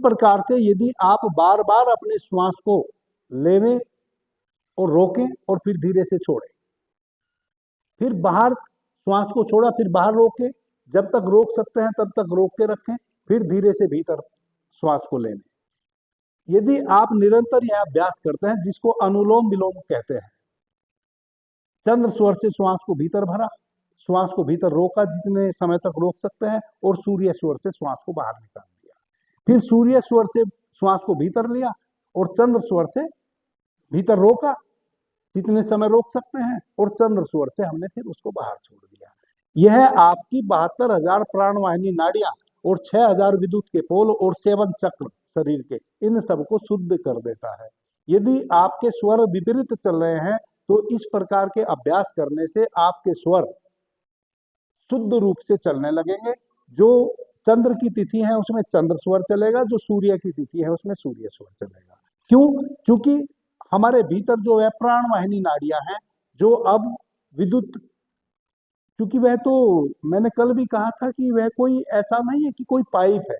प्रकार से यदि आप बार बार अपने श्वास को लेवें और रोकें और फिर धीरे से छोड़ें, फिर बाहर श्वास को छोड़ा, फिर बाहर रोके, जब तक रोक सकते हैं तब तक रोक के रखें, फिर धीरे से भीतर श्वास को लेने। यदि आप निरंतर यह अभ्यास करते हैं, जिसको अनुलोम विलोम कहते हैं, चंद्र स्वर से श्वास को भीतर भरा, श्वास को भीतर रोका जितने समय तक रोक सकते हैं, और सूर्य स्वर से श्वास को बाहर निकाल दिया, फिर सूर्य स्वर से श्वास को भीतर लिया और चंद्र स्वर से भीतर रोका जितने समय रोक सकते हैं, और चंद्र स्वर से हमने फिर उसको बाहर छोड़ दिया। यह आपकी 72,000 प्राणवाहिनी नाड़ियां और 6,000 विद्युत के पोल और 7 चक्र शरीर के, इन सबको शुद्ध कर देता है। यदि आपके स्वर विपरीत चल रहे हैं तो इस प्रकार के अभ्यास करने से आपके स्वर शुद्ध रूप से चलने लगेंगे। जो चंद्र की तिथि है उसमें चंद्र स्वर चलेगा, जो सूर्य की तिथि है उसमें सूर्य स्वर चलेगा। क्यों? क्योंकि हमारे भीतर जो है प्राणवाहिनी नाड़ियां हैं, जो अब विद्युत, क्योंकि वह तो मैंने कल भी कहा था कि वह कोई ऐसा नहीं है कि कोई पाइप है,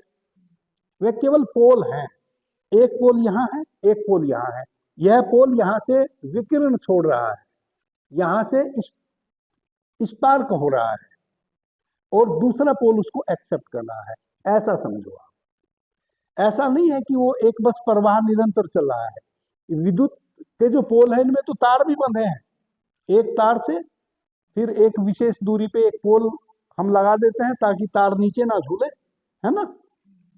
वह केवल पोल हैं। एक पोल यहाँ है, एक पोल यहाँ है। यह पोल यहाँ से विकिरण छोड़ रहा है, यहाँ से स्पार्क हो रहा है, और दूसरा पोल उसको एक्सेप्ट कर रहा है। ऐसा समझो आप। ऐसा नहीं है कि वो एक बस प्रवाह निरंतर चल रहा है। विद्युत के जो पोल है इनमें तो तार भी बंधे हैं। एक तार से फिर एक विशेष दूरी पे एक पोल हम लगा देते हैं ताकि तार नीचे ना झूले, है ना,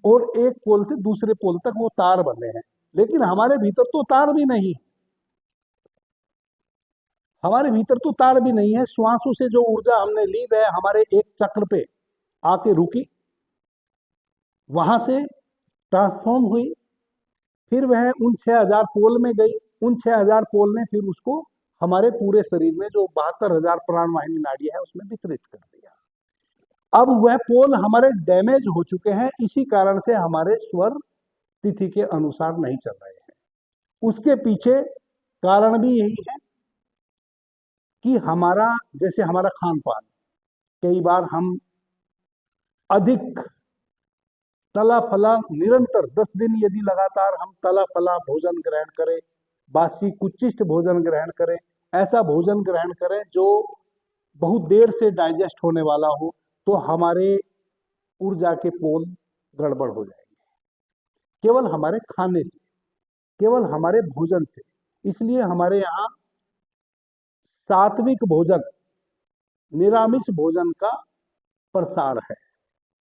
और एक पोल से दूसरे पोल तक वो तार बंधे हैं। लेकिन हमारे भीतर तो तार भी नहीं, हमारे भीतर तो तार भी नहीं है। श्वासों से जो ऊर्जा हमने ली वह हमारे एक चक्र पे आके रुकी, वहां से ट्रांसफॉर्म हुई, फिर वह उन 6,000 पोल में गई। उन 6,000 पोल ने फिर उसको हमारे पूरे शरीर में जो 72,000 प्राणवाहिनी नाड़ी है उसमें वितरित कर दिया। अब वह पोल हमारे डैमेज हो चुके हैं, इसी कारण से हमारे स्वर तिथि के अनुसार नहीं चल रहे हैं। उसके पीछे कारण भी यही है कि हमारा, जैसे हमारा खान पान, कई बार हम अधिक तला फला निरंतर 10 दिन यदि लगातार हम तला फला भोजन ग्रहण करें, बासी कुचिष्ट भोजन ग्रहण करें, ऐसा भोजन ग्रहण करें जो बहुत देर से डाइजेस्ट होने वाला हो, तो हमारे ऊर्जा के पोल गड़बड़ हो जाएंगे, केवल हमारे खाने से, केवल हमारे भोजन से। इसलिए हमारे यहाँ सात्विक भोजन, निरामिष भोजन का प्रसार है।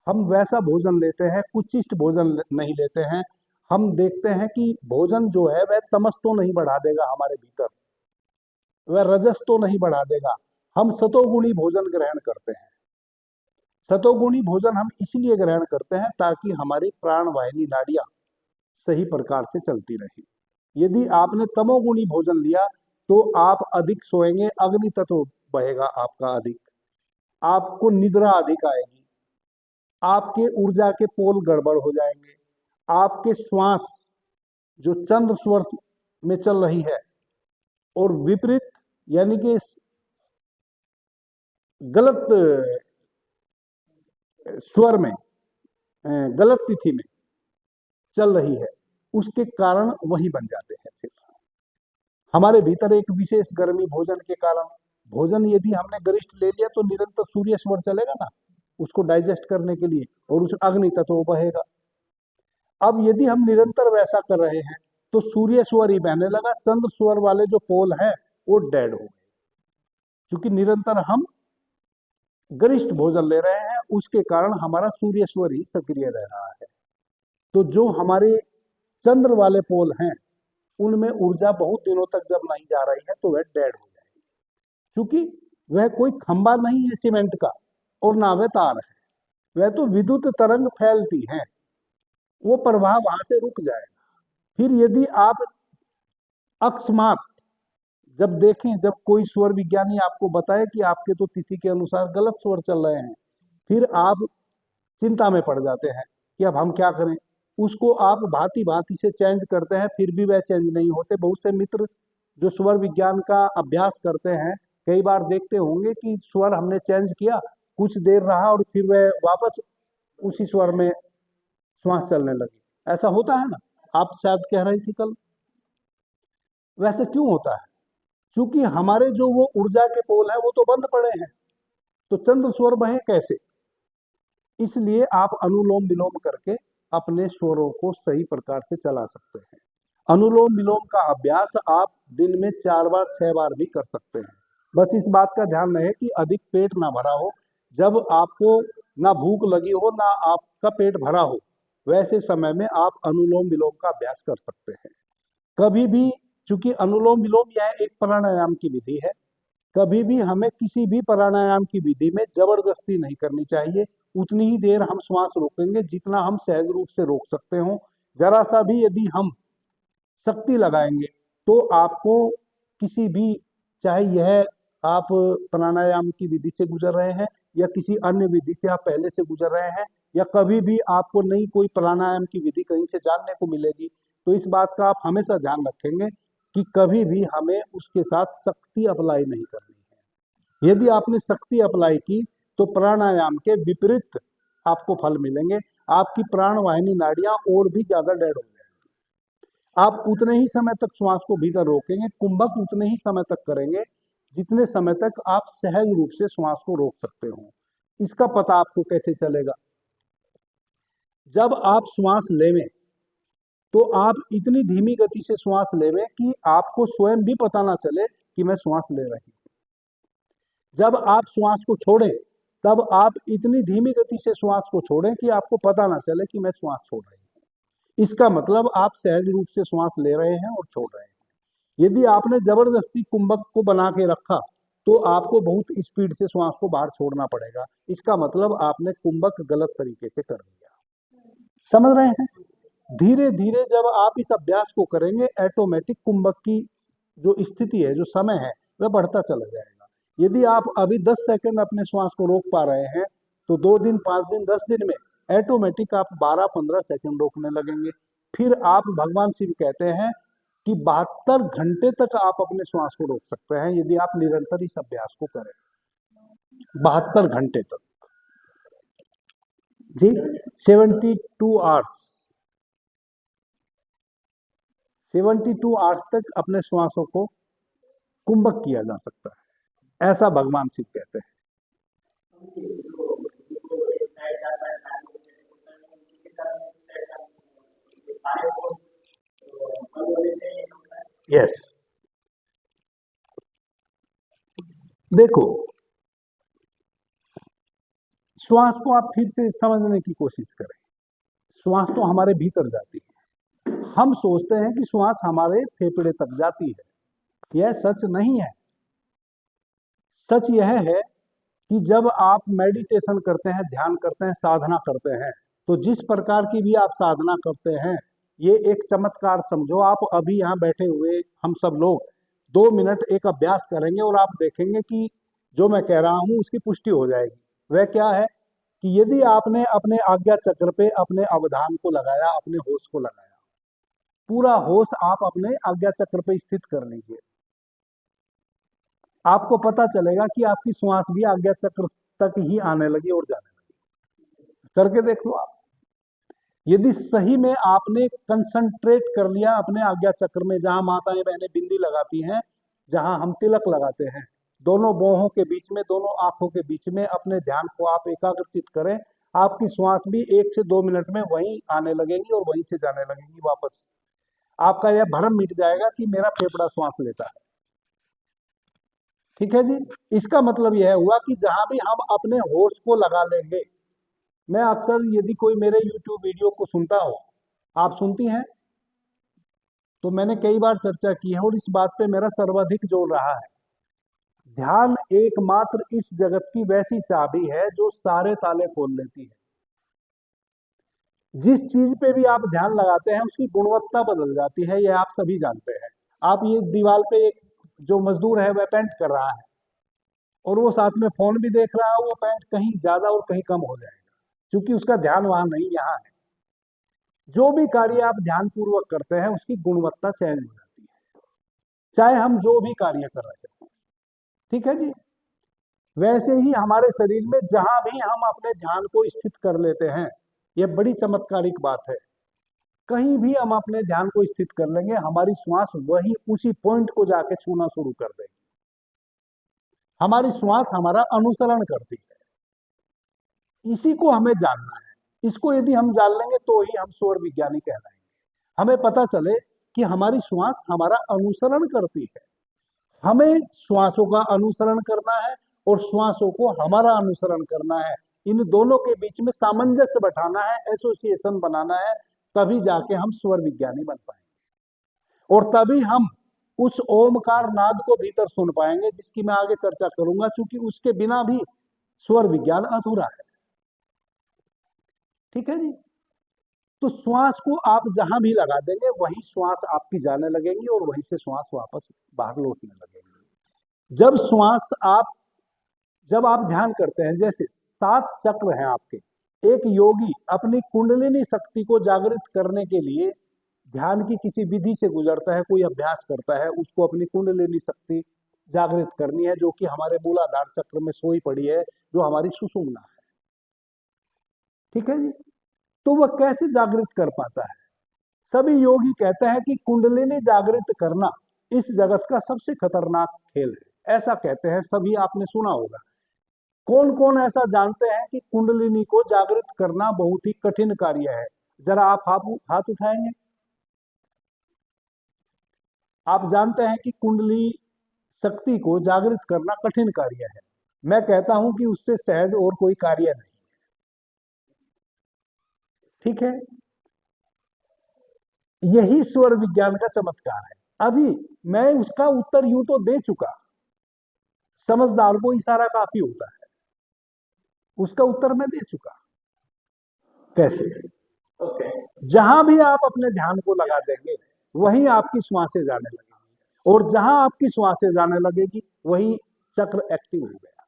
हम वैसा भोजन लेते हैं, कुचिष्ट भोजन नहीं लेते हैं। हम देखते हैं कि भोजन जो है वह तमस तो नहीं बढ़ा देगा हमारे भीतर, वह रजस तो नहीं बढ़ा देगा। हम सतोगुणी भोजन ग्रहण करते हैं। सतोगुणी भोजन हम इसलिए ग्रहण करते हैं ताकि हमारी प्राणवाहिनी नाड़ियां सही प्रकार से चलती रही। यदि आपने तमोगुणी भोजन लिया तो आप अधिक सोएंगे, अग्नि तत्व बहेगा आपका अधिक, आपको निद्रा अधिक आएगी, आपके ऊर्जा के पोल गड़बड़ हो जाएंगे, आपके श्वास जो चंद्र स्वर में चल रही है और विपरीत, यानी कि गलत स्वर में, गलत तिथि में चल रही है, उसके कारण वही बन जाते हैं। फिर हमारे भीतर एक विशेष गर्मी भोजन के कारण, भोजन यदि हमने गरिष्ठ ले लिया तो निरंतर सूर्य स्वर चलेगा ना उसको डाइजेस्ट करने के लिए, और उस अग्नि तत्व बहेगा। अब यदि हम निरंतर वैसा कर रहे हैं तो सूर्य स्वर ही बहने लगा, चंद्र स्वर वाले जो पोल हैं वो डेड हो गए, क्योंकि निरंतर हम गरिष्ठ भोजन ले रहे हैं, उसके कारण हमारा सूर्य स्वर ही सक्रिय रह रहा है। तो जो हमारे चंद्र वाले पोल हैं उनमें ऊर्जा बहुत दिनों तक जब नहीं जा रही है तो वह डेड हो जाएगी, क्योंकि वह कोई खंबा नहीं है सीमेंट का और ना वह तार है, वह तो विद्युत तरंग फैलती है, वो प्रवाह वहां से रुक जाएगा। फिर यदि आप अकस्मात जब देखें, जब कोई स्वर विज्ञानी आपको बताए कि आपके तो तिथि के अनुसार गलत स्वर चल रहे हैं, फिर आप चिंता में पड़ जाते हैं कि अब हम क्या करें। उसको आप भांति भांति से चेंज करते हैं, फिर भी वह चेंज नहीं होते। बहुत से मित्र जो स्वर विज्ञान का अभ्यास करते हैं, कई बार देखते होंगे कि स्वर हमने चेंज किया, कुछ देर रहा और फिर वह वापस उसी स्वर में श्वास चलने लगी। ऐसा होता है ना, आप शायद कह रही थी कल। वैसे क्यों होता है? क्योंकि हमारे जो वो ऊर्जा के पोल है वो तो बंद पड़े हैं, तो चंद्र स्वर बहे कैसे? इसलिए आप अनुलोम विलोम करके अपने स्वरों को सही प्रकार से चला सकते हैं। अनुलोम विलोम का अभ्यास आप दिन में 4 बार 6 बार भी कर सकते हैं। बस इस बात का ध्यान रहे कि अधिक पेट ना भरा हो, जब आपको ना भूख लगी हो ना आपका पेट भरा हो, वैसे समय में आप अनुलोम विलोम का अभ्यास कर सकते हैं। कभी भी, चूंकि अनुलोम विलोम यह एक प्राणायाम की विधि है, कभी भी हमें किसी भी प्राणायाम की विधि में जबरदस्ती नहीं करनी चाहिए। उतनी ही देर हम श्वास रोकेंगे जितना हम सहज रूप से रोक सकते हो। जरा सा भी यदि हम शक्ति लगाएंगे तो आपको किसी भी, चाहे यह आप प्राणायाम की विधि से गुजर रहे हैं या किसी अन्य विधि से आप पहले से गुजर रहे हैं, या कभी भी आपको नई कोई प्राणायाम की विधि कहीं से जानने को मिलेगी, तो इस बात का आप हमेशा ध्यान रखेंगे कि कभी भी हमें उसके साथ शक्ति अप्लाई नहीं करनी है। यदि आपने शक्ति अप्लाई की तो प्राणायाम के विपरीत आपको फल मिलेंगे। आपकी प्राणवाहिनी नाड़ियां और भी ज्यादा डेड हो जाएंगी। आप उतने ही समय तक श्वास को भीतर रोकेंगे, कुंभक उतने ही समय तक करेंगे जितने समय तक आप सहज रूप से श्वास को रोक सकते हो। इसका पता आपको कैसे चलेगा? जब आप श्वास लेवें तो आप इतनी धीमी गति से श्वास लेवें कि आपको स्वयं भी पता ना चले कि मैं श्वास ले रही हूं। जब आप श्वास को छोड़ें तब आप इतनी धीमी गति से श्वास को छोड़ें कि आपको पता ना चले कि मैं श्वास छोड़ रही हूं। इसका मतलब आप सहज रूप से श्वास ले रहे हैं और छोड़ रहे हैं। यदि आपने जबरदस्ती कुंभक को बना के रखा तो आपको बहुत स्पीड से श्वास को बाहर छोड़ना पड़ेगा। इसका मतलब आपने कुंभक गलत तरीके से कर दिया। समझ रहे हैं? धीरे धीरे जब आप इस अभ्यास को करेंगे, ऑटोमेटिक कुंभक की जो स्थिति है, जो समय है, वह बढ़ता चला जाएगा। यदि आप अभी 10 सेकंड अपने श्वास को रोक पा रहे हैं तो 2 दिन, 5 दिन, 10 दिन में ऑटोमेटिक आप 12-15 सेकंड रोकने लगेंगे। फिर आप, भगवान शिव कहते हैं कि 72 घंटे तक आप अपने श्वास को रोक सकते हैं यदि आप निरंतर इस अभ्यास को करें। 72 घंटे तक जी, 72 आवर्स, 72 आवर्स तक अपने श्वासों को कुंभक किया जा सकता है, ऐसा भगवान शिव कहते हैं। यस, देखो, श्वास को आप फिर से समझने की कोशिश करें। श्वास तो हमारे भीतर जाती है। हम सोचते हैं कि श्वास हमारे फेफड़े तक जाती है। यह सच नहीं है। सच यह है कि जब आप मेडिटेशन करते हैं, ध्यान करते हैं, साधना करते हैं, तो जिस प्रकार की भी आप साधना करते हैं, ये एक चमत्कार समझो। आप अभी यहाँ बैठे हुए हम सब लोग 2 मिनट एक अभ्यास करेंगे और आप देखेंगे कि जो मैं कह रहा हूँ उसकी पुष्टि हो जाएगी। वह क्या है कि यदि आपने अपने आज्ञा चक्र पे अपने अवधान को लगाया, अपने होश को लगाया, पूरा होश आप अपने आज्ञा चक्र पे स्थित कर लीजिए, आपको पता चलेगा कि आपकी श्वास भी आज्ञा चक्र तक ही आने लगी और जाने लगी। करके देख लो आप। यदि सही में आपने कंसंट्रेट कर लिया अपने आज्ञा चक्र में, जहां माताएं बहनें बिंदी लगाती हैं, जहां हम तिलक लगाते हैं, दोनों बाहों के बीच में, दोनों आंखों के बीच में अपने ध्यान को आप एकाग्रचित करें, आपकी श्वास भी 1 से 2 मिनट में वहीं आने लगेगी और वहीं से जाने लगेगी वापस। आपका यह भ्रम मिट जाएगा कि मेरा फेफड़ा श्वास लेता है। ठीक है जी। इसका मतलब यह हुआ कि जहां भी हम अपने होश को लगा लेंगे, मैं अक्सर यदि कोई मेरे YouTube वीडियो को सुनता हो, आप सुनती हैं, तो मैंने कई बार चर्चा की है और इस बात पे मेरा सर्वाधिक जोर रहा है। ध्यान एकमात्र इस जगत की वैसी चाबी है जो सारे ताले खोल लेती है। जिस चीज पे भी आप ध्यान लगाते हैं उसकी गुणवत्ता बदल जाती है, यह आप सभी जानते हैं। आप ये दीवार पे एक जो मजदूर है वह पेंट कर रहा है और वो साथ में फोन भी देख रहा है, वो पेंट कहीं ज्यादा और कहीं कम हो जाएगा क्योंकि उसका ध्यान वहां नहीं, यहाँ है। जो भी कार्य आप ध्यान पूर्वक करते हैं उसकी गुणवत्ता चेंज हो जाती है, चाहे हम जो भी कार्य कर रहे हैं। ठीक है जी। वैसे ही हमारे शरीर में जहां भी हम अपने ध्यान को स्थित कर लेते हैं, यह बड़ी चमत्कारिक बात है। कहीं भी हम अपने ध्यान को स्थित कर लेंगे, हमारी श्वास वही उसी पॉइंट को जाके छूना शुरू कर देगी। हमारी श्वास हमारा अनुसरण करती है। इसी को हमें जानना है। इसको यदि हम जान लेंगे तो ही हम स्वर विज्ञानी कहलाएंगे। हमें पता चले कि हमारी श्वास हमारा अनुसरण करती है। हमें श्वासों का अनुसरण करना है और श्वासों को हमारा अनुसरण करना है। इन दोनों के बीच में सामंजस्य बैठाना है, एसोसिएशन बनाना है, तभी जाके हम स्वर विज्ञानी बन पाएंगे। और तभी हम उस ओमकार नाद को भीतर सुन पाएंगे, जिसकी मैं आगे चर्चा करूंगा, क्योंकि उसके बिना भी स्वर विज्ञान अधूरा है। ठीक है जी। तो श्वास को आप जहां भी लगा देंगे वहीं श्वास आपकी जाने लगेगी और वहीं से श्वास वापस बाहर लौटने लगेगी। जब आप ध्यान करते हैं, जैसे 7 चक्र हैं आपके, एक योगी अपनी कुंडलिनी शक्ति को जागृत करने के लिए ध्यान की किसी विधि से गुजरता है, कोई अभ्यास करता है, उसको अपनी कुंडलिनी शक्ति जागृत करनी है, जो कि हमारे मूलाधार चक्र में सोई पड़ी है, जो हमारी सुषुम्ना है। ठीक है जी। तो वह कैसे जागृत कर पाता है? सभी योगी कहते हैं कि कुंडलिनी जागृत करना इस जगत का सबसे खतरनाक खेल है, ऐसा कहते हैं। सभी आपने सुना होगा। कौन कौन ऐसा जानते हैं कि कुंडलिनी को जागृत करना बहुत ही कठिन कार्य है? जरा आप हाथ उठाएंगे। आप जानते हैं कि कुंडली शक्ति को जागृत करना कठिन कार्य है। मैं कहता हूं कि उससे सहज और कोई कार्य नहीं। ठीक है। यही स्वर विज्ञान का चमत्कार है। अभी मैं उसका उत्तर यूं तो दे चुका, समझदार को इशारा काफी होता है, उसका उत्तर मैं दे चुका। कैसे? ओके। जहां भी आप अपने ध्यान को लगा देंगे वहीं आपकी श्वासें जाने लगेगी, और जहां आपकी श्वासें जाने लगेगी वही चक्र एक्टिव हो गया,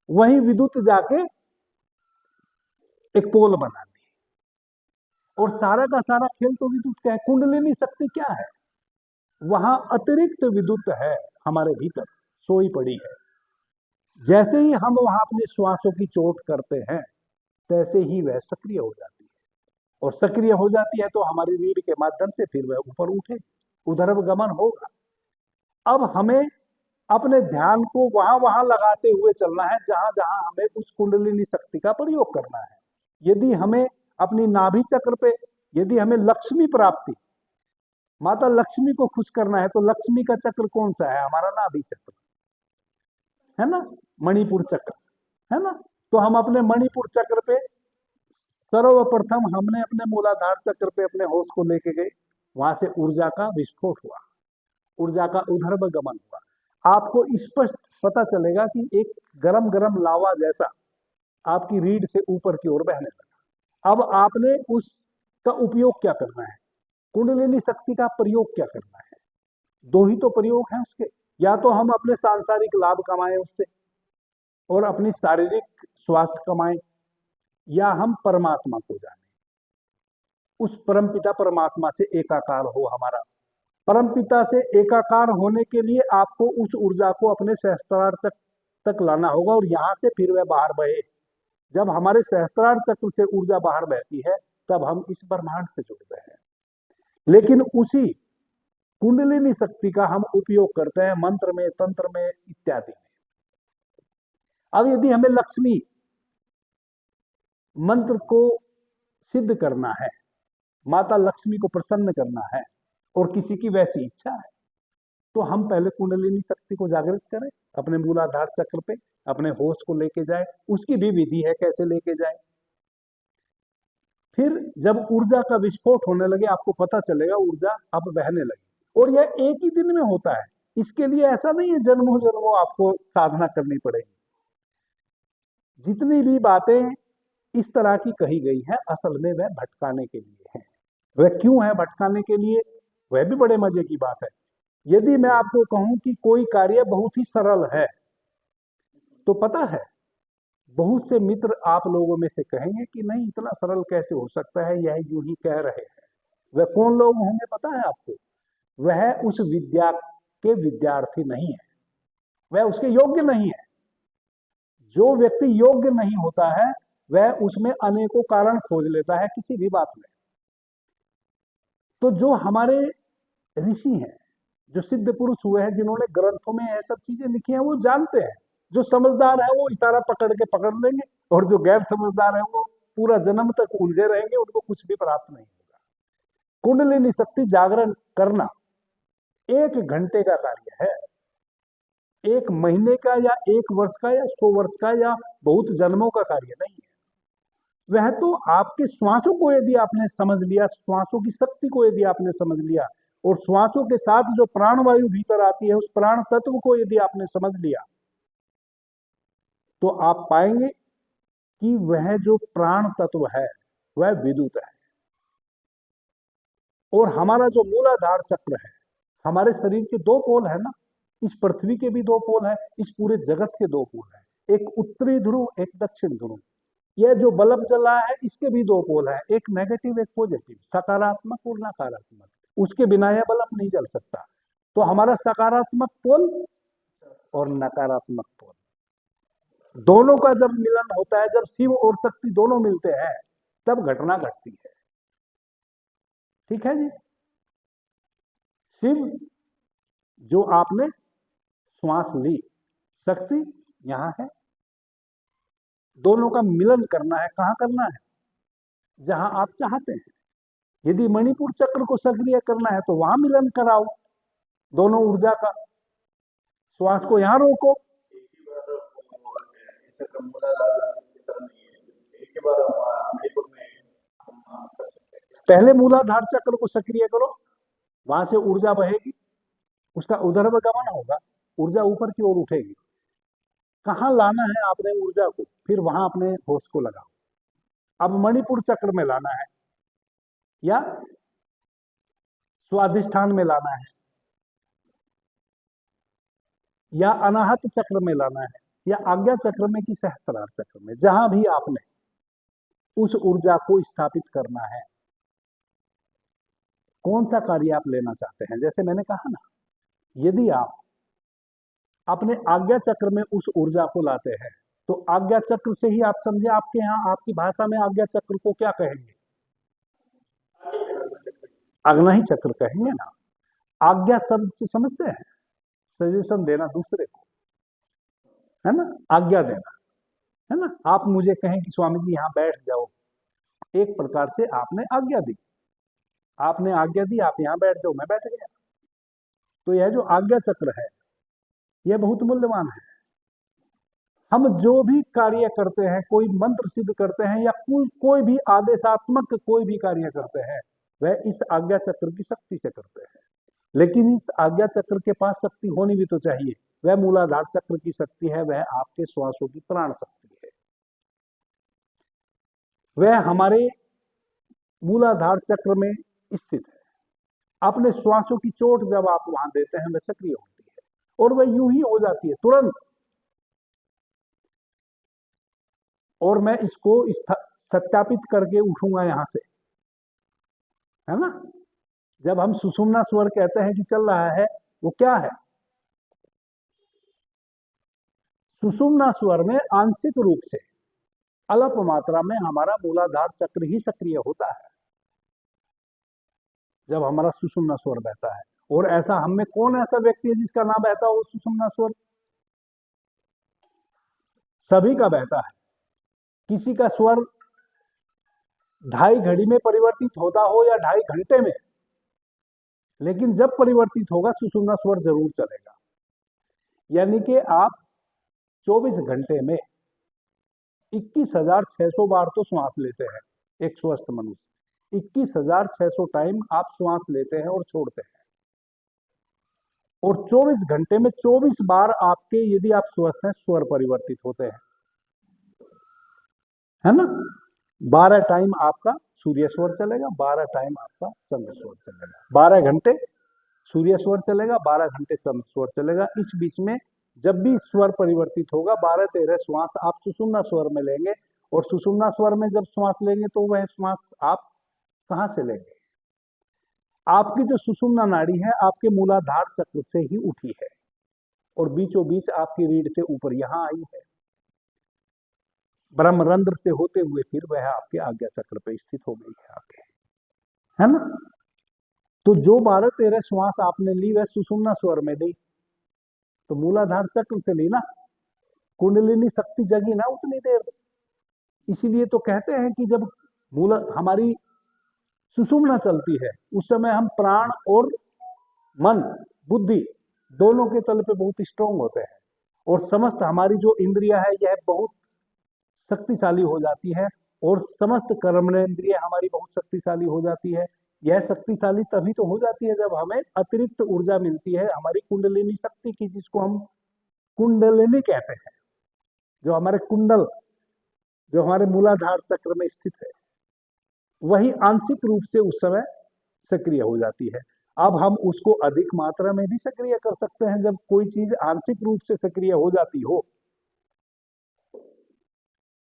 वही विद्युत जाके एक पोल बना दी। और सारा का सारा खेल तो विद्युत का है। कुंडलिनी शक्ति क्या है? वहां अतिरिक्त विद्युत है, हमारे भीतर सोई पड़ी है। जैसे ही हम वहां अपने श्वासों की चोट करते हैं, तैसे ही वह सक्रिय हो जाती है, और सक्रिय हो जाती है तो हमारी रीढ़ के माध्यम से फिर वह ऊपर उठे, उधर गमन होगा। अब हमें अपने ध्यान को वहां वहां लगाते हुए चलना है जहां जहां हमें उस कुंडलिनी शक्ति का प्रयोग करना है। यदि हमें अपनी नाभि चक्र पे, यदि हमें लक्ष्मी प्राप्ति, माता लक्ष्मी को खुश करना है, तो लक्ष्मी का चक्र कौन सा है? हमारा नाभि चक्र है ना, मणिपुर चक्र है ना। तो हम अपने मणिपुर चक्र पे सर्वप्रथम हमने अपने मूलाधार चक्र पे अपने होश को लेके गए, वहां से ऊर्जा का विस्फोट हुआ, ऊर्जा का उधर्व गमन हुआ। आपको स्पष्ट पता चलेगा कि एक गरम गरम लावा जैसा आपकी रीढ़ से ऊपर की ओर बहने लगा। अब आपने उसका उपयोग क्या करना है? कुंडलिनी शक्ति का प्रयोग क्या करना है? दो ही तो प्रयोग हैं उसके। या तो हम अपने सांसारिक लाभ कमाएं उससे और अपनी शारीरिक स्वास्थ्य कमाएं, या हम परमात्मा को जानें, उस परमपिता परमात्मा से एकाकार हो हमारा। परमपिता से एकाकार होने के लिए आपको उस ऊर्जा को अपने सहस्त्रार तक लाना होगा, और यहां से फिर वह बाहर बहे। जब हमारे सहस्त्रार चक्र से ऊर्जा बाहर बहती है, तब हम इस ब्रह्मांड से जुड़ते हैं। लेकिन उसी कुंडलिनी शक्ति का हम उपयोग करते हैं मंत्र में, तंत्र में, इत्यादि में। अब यदि हमें लक्ष्मी मंत्र को सिद्ध करना है, माता लक्ष्मी को प्रसन्न करना है, और किसी की वैसी इच्छा है, तो हम पहले कुंडलिनी शक्ति को जागृत करें, अपने मूलाधार चक्र पे अपने होश को लेके जाए। उसकी भी विधि है कैसे लेके जाए। फिर जब ऊर्जा का विस्फोट होने लगे, आपको पता चलेगा ऊर्जा अब बहने लगी, और यह एक ही दिन में होता है। इसके लिए ऐसा नहीं है जन्मों जन्मों आपको साधना करनी पड़ेगी। जितनी भी बातें इस तरह की कही गई है, असल में वह भटकाने के लिए है। वह क्यों है भटकाने के लिए? वह भी बड़े मजे की बात है। यदि मैं आपको कहूं कि कोई कार्य बहुत ही सरल है, तो पता है बहुत से मित्र आप लोगों में से कहेंगे कि नहीं, इतना सरल कैसे हो सकता है, यह यूं ही कह रहे हैं। वह कौन लोग होंगे पता है आपको? वह उस विद्या के विद्यार्थी नहीं है, वह उसके योग्य नहीं है। जो व्यक्ति योग्य नहीं होता है, वह उसमें अनेकों कारण खोज लेता है किसी भी बात में। तो जो हमारे ऋषि हैं, जो सिद्ध पुरुष हुए हैं, जिन्होंने ग्रंथों में ये सब चीजें लिखी हैं, वो जानते हैं। जो समझदार है वो इशारा पकड़ के पकड़ लेंगे, और जो गैर समझदार है वो पूरा जन्म तक उलझे रहेंगे, उनको कुछ भी प्राप्त नहीं होगा। कुंडलिनी शक्ति जागरण करना 1 घंटे का कार्य है, 1 महीने का या 1 वर्ष का या 100 वर्ष का या बहुत जन्मों का कार्य नहीं है। वह तो आपके श्वासों को यदि आपने समझ लिया, श्वासों की शक्ति को यदि आपने समझ लिया, और श्वासों के साथ जो प्राणवायु भीतर आती है उस प्राण तत्व को यदि आपने समझ लिया, तो आप पाएंगे कि वह जो प्राण तत्व है वह विद्युत है। और हमारा जो मूलाधार चक्र है, हमारे शरीर के 2 पोल है ना, इस पृथ्वी के भी 2 पोल है, इस पूरे जगत के 2 पोल है, एक उत्तरी ध्रुव, एक दक्षिण ध्रुव। यह जो बल्ब जल रहा है इसके भी 2 पोल है, एक नेगेटिव एक पॉजिटिव, सकारात्मक और नकारात्मक। उसके बिना यह बल्ब नहीं जल सकता। तो हमारा सकारात्मक पोल और नकारात्मक पोल दोनों का जब मिलन होता है, जब शिव और शक्ति दोनों मिलते हैं, तब घटना घटती है। ठीक है जी। शिव जो आपने श्वास ली, शक्ति यहां है, दोनों का मिलन करना है। कहां करना है? जहां आप चाहते हैं। यदि मणिपुर चक्र को सक्रिय करना है तो वहां मिलन कराओ दोनों ऊर्जा का। श्वास को यहां रोको। पहले मूलाधार चक्र को सक्रिय करो, वहां से ऊर्जा बहेगी, उसका उदर्भगमन होगा, ऊर्जा ऊपर की ओर उठेगी। कहां लाना है आपने ऊर्जा को, फिर वहां अपने होश को लगाओ। अब मणिपुर चक्र में लाना है, या स्वाधिष्ठान में लाना है, या अनाहत चक्र में लाना है, या आज्ञा चक्र में कि सहस्त्रार चक्र में, जहां भी आपने उस ऊर्जा को स्थापित करना है। कौन सा कार्य आप लेना चाहते हैं? जैसे मैंने कहा ना, यदि आप अपने आज्ञा चक्र में उस ऊर्जा को लाते हैं, तो आज्ञा चक्र से ही आप समझे, आपके यहाँ आपकी भाषा में आज्ञा चक्र को क्या कहेंगे? अग्नि चक्र कहेंगे ना। आज्ञा शब्द से समझते हैं, सजेशन देना दूसरे को, है ना, आज्ञा देना, है ना। आप मुझे कहें कि स्वामी जी यहाँ बैठ जाओ, एक प्रकार से आपने आज्ञा दी, आपने आज्ञा दी, आप यहाँ बैठ जाओ, मैं बैठ गया। तो यह जो आज्ञा चक्र है यह बहुत मूल्यवान है। हम जो भी कार्य करते हैं, कोई मंत्र सिद्ध करते हैं या कोई भी आदेशात्मक कोई भी कार्य करते हैं, वह इस आज्ञा चक्र की शक्ति से करते हैं। लेकिन इस आज्ञा चक्र के पास शक्ति होनी भी तो चाहिए। वह मूलाधार चक्र की शक्ति है, वह आपके श्वासों की प्राण शक्ति है। वह हमारे मूलाधार चक्र में स्थित है। अपने श्वासों की चोट जब आप वहां देते हैं, वह सक्रिय होती है, और वह यूं ही हो जाती है तुरंत। और मैं इसको सत्यापित करके उठूंगा यहां से, है ना। जब हम सुषुम्ना स्वर कहते हैं कि चल रहा है, वो क्या है? सुषुम्ना स्वर में आंशिक रूप से अल्प मात्रा में हमारा मूलाधार चक्र ही सक्रिय होता है जब हमारा सुषुम्ना स्वर बहता है। और ऐसा हम में कौन ऐसा व्यक्ति है जिसका ना बहता हो सुषुम्ना स्वर? सभी का बहता है। किसी का स्वर 2.5 घड़ी में परिवर्तित होता हो या 2.5 घंटे में, लेकिन जब परिवर्तित होगा सुषुम्ना स्वर जरूर चलेगा। यानी कि आप 24 घंटे में 21,600 बार तो श्वास लेते हैं, एक स्वस्थ मनुष्य 21,600 टाइम आप श्वास लेते हैं और छोड़ते हैं। और 24 घंटे में 24 बार आपके, यदि आप स्वस्थ हैं, स्वर परिवर्तित होते हैं, है ना। 12 टाइम आपका सूर्य स्वर चलेगा, 12 टाइम आपका चंद्र स्वर चलेगा। 12 घंटे सूर्य स्वर चलेगा, 12 घंटे चंद्र स्वर चलेगा। इस बीच में जब भी स्वर परिवर्तित होगा, 12-13 श्वास आप सुषुम्ना स्वर में लेंगे। और सुषुम्ना स्वर में जब श्वास लेंगे तो वह श्वास आप कहां से लेंगे? आपकी जो सुषुम्ना नाड़ी है आपके मूलाधार चक्र से ही उठी है, और बीचों बीच आपकी रीढ़ से ऊपर यहां आई है, ब्रह्मरंध्र से होते हुए फिर वह आपके आज्ञा चक्र पर स्थित हो गई है आपके, है ना। तो जो 12-13 श्वास आपने ली वह सुषुम्ना स्वर में दी, तो मूलाधार चक्र से ली ना, कुंडलिनी शक्ति जगी ना उतनी देर। इसीलिए तो कहते हैं कि जब हमारी सुषुम्ना चलती है उस समय हम प्राण और मन बुद्धि दोनों के तल पे बहुत स्ट्रांग होते हैं, और समस्त हमारी जो इंद्रिया है यह बहुत शक्तिशाली हो जाती है, और समस्त कर्मेंद्रिय हमारी बहुत शक्तिशाली हो जाती है। यह शक्तिशाली तभी तो हो जाती है जब हमें अतिरिक्त ऊर्जा मिलती है हमारी कुंडलिनी शक्ति की, जिसको हम कुंडलिनी कहते हैं। जो हमारे कुंडल, जो हमारे मूलाधार चक्र में स्थित है, वही आंशिक रूप से उस समय सक्रिय हो जाती है। अब हम उसको अधिक मात्रा में भी सक्रिय कर सकते हैं। जब कोई चीज आंशिक रूप से सक्रिय हो जाती हो,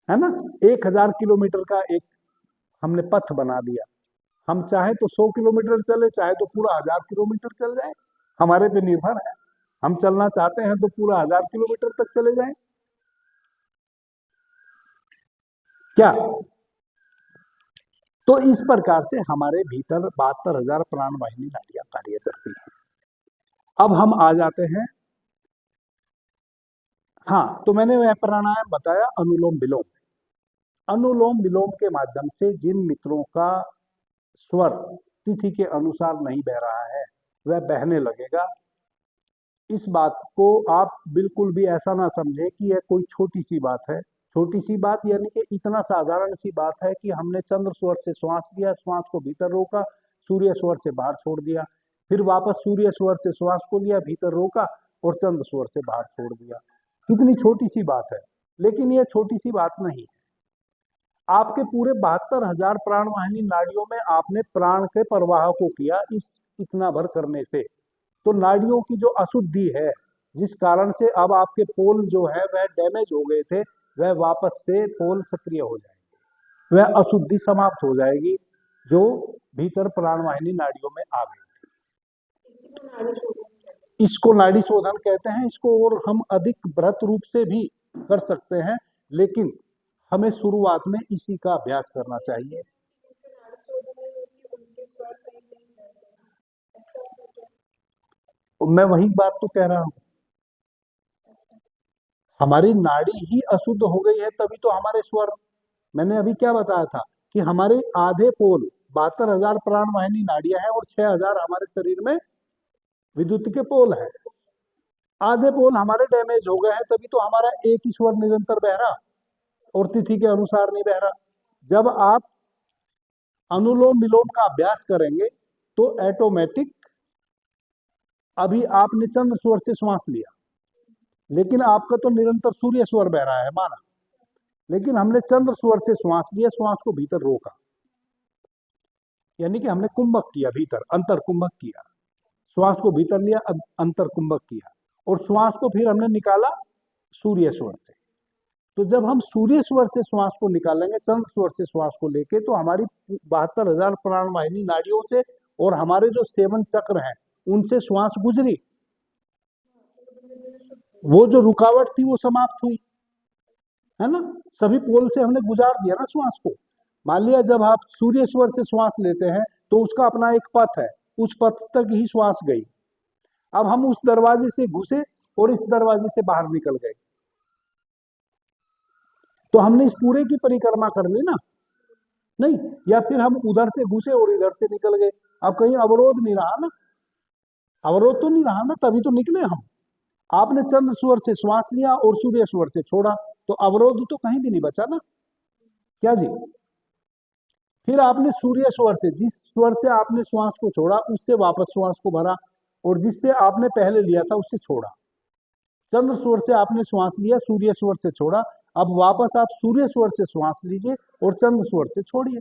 है ना, 1000 किलोमीटर का एक हमने पथ बना दिया, हम चाहे तो 100 किलोमीटर चले, चाहे तो पूरा 1000 किलोमीटर चल जाए, हमारे पे निर्भर है। हम चलना चाहते हैं तो पूरा 1000 किलोमीटर तक चले जाएं, क्या? तो इस प्रकार से हमारे भीतर 72,000 प्राणवाहिनी नाड़ियां कार्य करती हैं। अब हम आ जाते हैं, हाँ, तो मैंने वह प्राणायाम बताया अनुलोम विलोम। अनुलोम विलोम के माध्यम से जिन मित्रों का स्वर तिथि के अनुसार नहीं बह रहा है वह बहने लगेगा। इस बात को आप बिल्कुल भी ऐसा ना समझे कि यह कोई छोटी सी बात है। छोटी सी बात यानी कि इतना साधारण सी बात है कि हमने चंद्र स्वर से श्वास लिया, श्वास को भीतर रोका, सूर्य स्वर से बाहर छोड़ दिया, फिर वापस सूर्य स्वर से श्वास को लिया, भीतर रोका और चंद्र स्वर से बाहर छोड़ दिया। कितनी छोटी सी बात है, लेकिन यह छोटी सी बात नहीं है। आपके पूरे 72,000 प्राणवाहिनी नाड़ियों में आपने प्राण के प्रवाह को किया। इस इतना भर करने से तो नाड़ियों की जो अशुद्धि है, जिस कारण से अब आपके पोल जो है वह डैमेज हो गए थे, वह वापस से पोल सक्रिय हो जाएंगे, वह अशुद्धि समाप्त हो जाएगी जो भीतर प्राणवाहिनी नाड़ियों में आ गई थी। इसको नाड़ी शोधन कहते हैं। इसको और हम अधिक बृहत रूप से भी कर सकते हैं, लेकिन हमें शुरुआत में इसी का अभ्यास करना चाहिए। मैं वही बात तो कह रहा हूं, हमारी नाड़ी ही अशुद्ध हो गई है, तभी तो हमारे स्वर, मैंने अभी क्या बताया था कि हमारे आधे पोल 72,000 प्राणवाहिनी नाड़ियां हैं और 6,000 हमारे शरीर में विद्युत के पोल हैं। आधे पोल हमारे डैमेज हो गए हैं, तभी तो हमारा एक ही स्वर निरंतर बह रहा और तिथि के अनुसार नहीं बह रहा। जब आप अनुलोम विलोम का अभ्यास करेंगे तो ऑटोमेटिक, अभी आपने चंद्र स्वर से श्वास लिया, लेकिन आपका तो निरंतर सूर्य स्वर बह रहा है माना, लेकिन हमने चंद्र स्वर से श्वास लिया, श्वास को भीतर रोका, यानी कि हमने कुंभक किया, भीतर अंतर कुंभक किया, श्वास को भीतर लिया, अंतर कुंभक किया, और श्वास को फिर हमने निकाला सूर्य स्वर से। तो जब हम सूर्य स्वर से श्वास को निकालेंगे चंद्र स्वर से श्वास को लेके, तो हमारी 72,000 प्राणवाहिनी नाड़ियों से और हमारे जो 7 चक्र हैं उनसे श्वास गुजरी, वो जो रुकावट थी वो समाप्त हुई, है ना। सभी पोल से हमने गुजार दिया ना श्वास को। मान लिया जब आप सूर्य स्वर से श्वास लेते हैं तो उसका अपना एक पथ है, उस पथ तक ही श्वास गई। अब हम उस दरवाजे से घुसे और इस दरवाजे से बाहर निकल गए, तो हमने इस पूरे की परिक्रमा कर ली ना, नहीं। या फिर हम उधर से घुसे और इधर से निकल गए, अब कहीं अवरोध नहीं रहा ना, अवरोध तो नहीं रहा ना, तभी तो निकले हम। आपने चंद्र स्वर से श्वास लिया और सूर्य स्वर से छोड़ा, तो अवरोध तो कहीं भी नहीं बचा ना, क्या जी। फिर आपने सूर्य स्वर से, जिस स्वर से आपने श्वास को छोड़ा उससे वापस श्वास को भरा, और जिससे आपने पहले लिया था उससे छोड़ा। चंद्र स्वर से आपने श्वास लिया, सूर्य स्वर से छोड़ा, अब वापस आप सूर्य स्वर से श्वास लीजिए और चंद्र स्वर से छोड़िए।